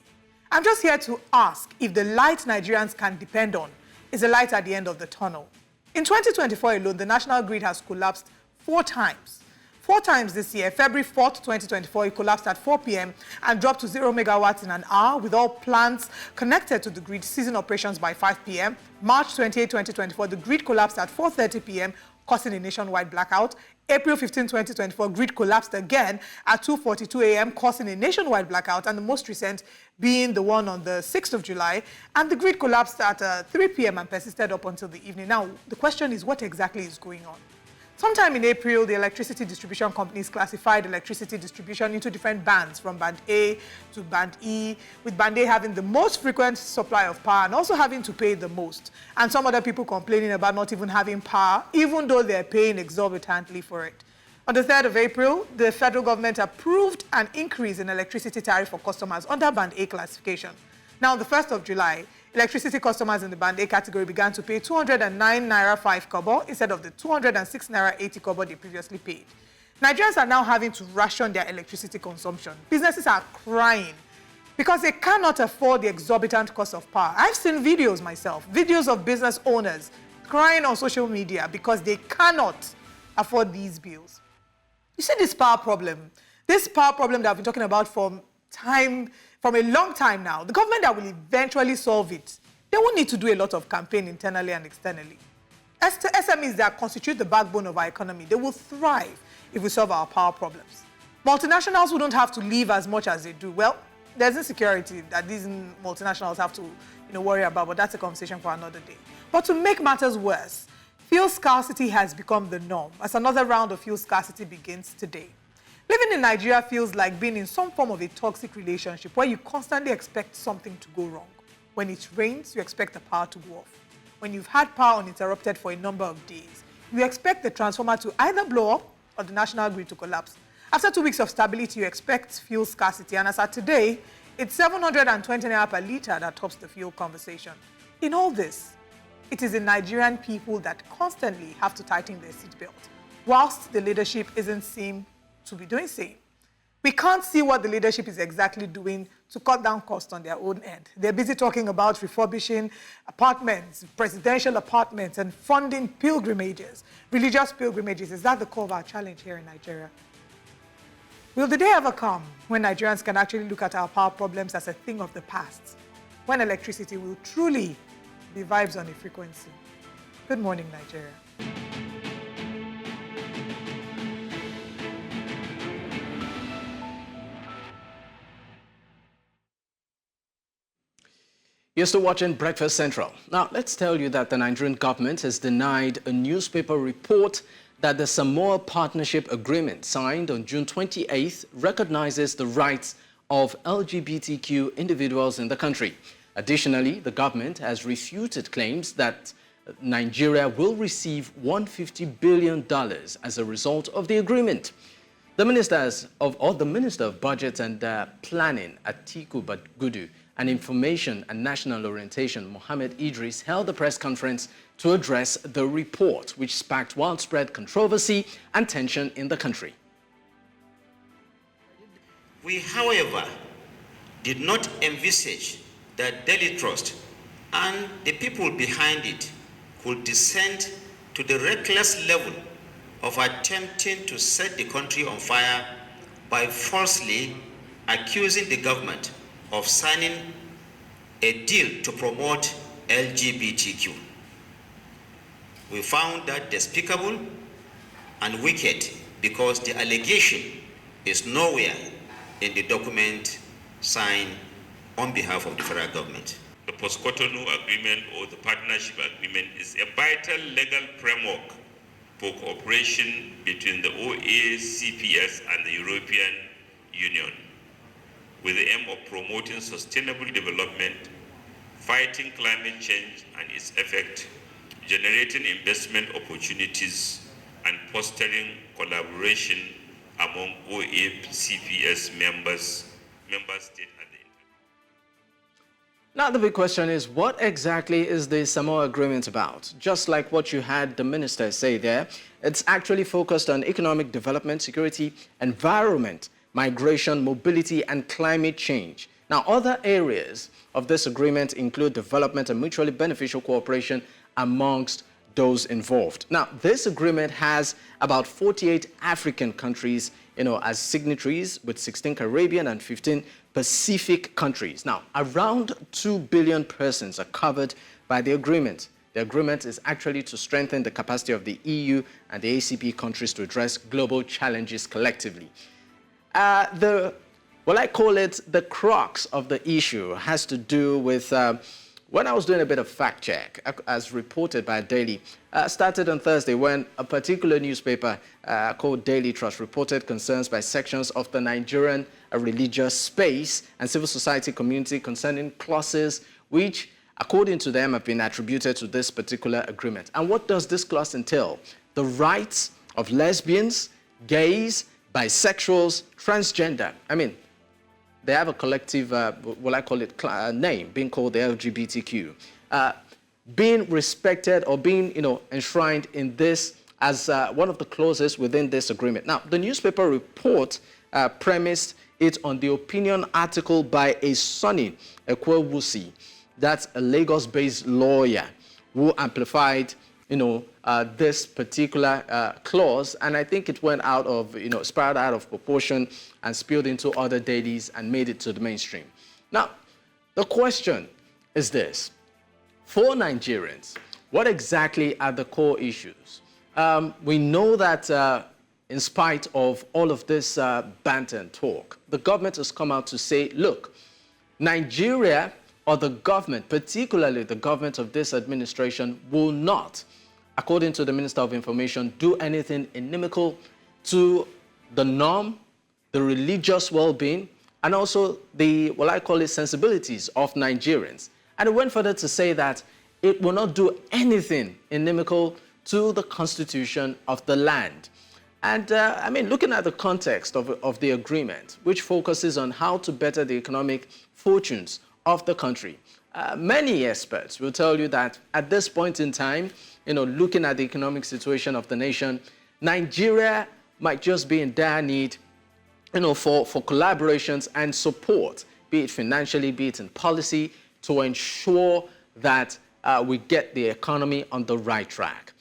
S1: I'm just here to ask if the light Nigerians can depend on is a light at the end of the tunnel. In 2024 alone, the national grid has collapsed 4 times. 4 times this year. February 4th, 2024, it collapsed at 4 p.m. and dropped to 0 megawatts in an hour, with all plants connected to the grid ceasing operations by 5 p.m. March 28, 2024, the grid collapsed at 4:30 p.m., causing a nationwide blackout. April 15, 2024, grid collapsed again at 2:42 a.m., causing a nationwide blackout, and the most recent being the one on the 6th of July. And the grid collapsed at 3 p.m. and persisted up until the evening. Now, the question is, what exactly is going on? Sometime in April, the electricity distribution companies classified electricity distribution into different bands, from band A to band E, with band A having the most frequent supply of power and also having to pay the most. And some other people complaining about not even having power, even though they're paying exorbitantly for it. On the 3rd of April, the federal government approved an increase in electricity tariff for customers under band A classification. Now, on the 1st of July, electricity customers in the band A category began to pay 209 naira 5 kobo instead of the 206 naira 80 kobo they previously paid. Nigerians are now having to ration their electricity consumption. Businesses are crying because they cannot afford the exorbitant cost of power. I've seen videos myself, videos of business owners crying on social media because they cannot afford these bills. You see this power problem that I've been talking about from a long time now, the government that will eventually solve it, they won't need to do a lot of campaign internally and externally. As to SMEs that constitute the backbone of our economy, they will thrive if we solve our power problems. Multinationals wouldn't have to leave as much as they do. Well, there's insecurity that these multinationals have to worry about, but that's a conversation for another day. But to make matters worse, fuel scarcity has become the norm as another round of fuel scarcity begins today. Living in Nigeria feels like being in some form of a toxic relationship where you constantly expect something to go wrong. When it rains, you expect the power to go off. When you've had power uninterrupted for a number of days, you expect the transformer to either blow up or the national grid to collapse. After 2 weeks of stability, you expect fuel scarcity. And as at today, it's 720 naira per litre that tops the fuel conversation. In all this, it is the Nigerian people that constantly have to tighten their seatbelt, whilst the leadership isn't seen to be doing same. We can't see what the leadership is exactly doing to cut down costs on their own end. They're busy talking about refurbishing apartments, presidential apartments, and funding pilgrimages, religious pilgrimages. Is that the core of our challenge here in Nigeria? Will the day ever come when Nigerians can actually look at our power problems as a thing of the past, when electricity will truly be vibes on a frequency? Good morning, Nigeria.
S2: You're still watching Breakfast Central. Now, let's tell you that the Nigerian government has denied a newspaper report that the Samoa Partnership Agreement signed on June 28th recognizes the rights of LGBTQ individuals in the country. Additionally, the government has refuted claims that Nigeria will receive $150 billion as a result of the agreement. The Minister of Budget and Planning, Atiku Bagudu, and Information and National Orientation, Mohammed Idris, held a press conference to address the report, which sparked widespread controversy and tension in the country.
S9: We, however, did not envisage that Daily Trust and the people behind it could descend to the reckless level of attempting to set the country on fire by falsely accusing the government of signing a deal to promote LGBTQ. We found that despicable and wicked because the allegation is nowhere in the document signed on behalf of the federal government.
S10: The post-Cotonou agreement or the partnership agreement is a vital legal framework for cooperation between the OACPS and the European Union, with the aim of promoting sustainable development, fighting climate change and its effect, generating investment opportunities, and fostering collaboration among OACPS member states and the
S2: Now the big question is, what exactly is the Samoa Agreement about? Just like what you had the minister say there, it's actually focused on economic development, security, environment, migration, mobility, and climate change. Now, other areas of this agreement include development and mutually beneficial cooperation amongst those involved. Now, this agreement has about 48 African countries, as signatories, with 16 Caribbean and 15 Pacific countries. Now, around 2 billion persons are covered by the agreement. The agreement is actually to strengthen the capacity of the EU and the ACP countries to address global challenges collectively. I call it the crux of the issue has to do with when I was doing a bit of fact check, as reported by Daily, started on Thursday when a particular newspaper called Daily Trust reported concerns by sections of the Nigerian religious space and civil society community concerning clauses which, according to them, have been attributed to this particular agreement. And what does this clause entail? The rights of lesbians, gays, bisexuals, transgender. I mean, they have a collective, name, being called the LGBTQ, being respected or being, enshrined in this as one of the clauses within this agreement. Now, the newspaper report premised it on the opinion article by a Sonny Ekwewusi, that's a Lagos-based lawyer who amplified, this particular clause, and I think it went out of, spiraled out of proportion and spilled into other dailies and made it to the mainstream. Now, the question is this. For Nigerians, what exactly are the core issues? We know that in spite of all of this banter and talk, the government has come out to say, look, Nigeria or the government, particularly the government of this administration, will not, according to the Minister of Information, do anything inimical to the norm, the religious well-being, and also the, sensibilities of Nigerians. And it went further to say that it will not do anything inimical to the constitution of the land. And looking at the context of the agreement, which focuses on how to better the economic fortunes of the country, many experts will tell you that at this point in time, looking at the economic situation of the nation, Nigeria might just be in dire need, for collaborations and support, be it financially, be it in policy, to ensure that we get the economy on the right track.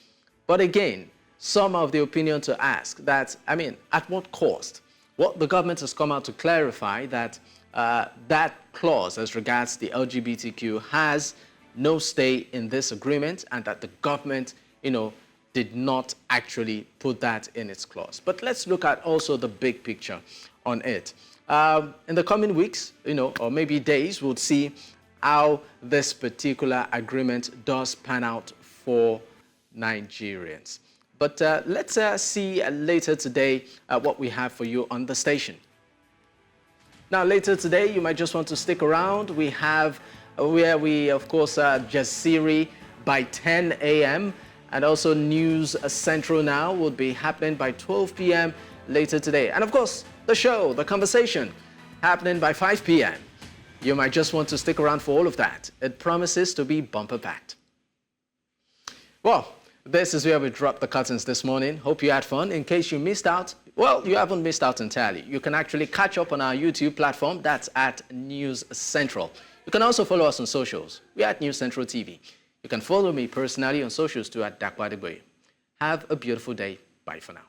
S2: But again, some of the opinion to ask that, at what cost? What the government has come out to clarify that that clause as regards the LGBTQ has no stay in this agreement, and that the government, did not actually put that in its clause. But let's look at also the big picture on it. In the coming weeks, or maybe days, we'll see how this particular agreement does pan out for Nigerians. But let's see later today what we have for you on the station. Now, later today, you might just want to stick around. We have where we, of course, Basirou by 10 a.m. and also News Central Now will be happening by 12 p.m. later today. And of course, the show, the conversation, happening by 5 p.m. You might just want to stick around for all of that. It promises to be bumper packed. Well, this is where we drop the curtains this morning. Hope you had fun. In case you missed out, well, you haven't missed out entirely. You can actually catch up on our YouTube platform. That's at News Central. You can also follow us on socials. We're at News Central TV. You can follow me personally on socials too at Dakwadegbe. Have a beautiful day. Bye for now.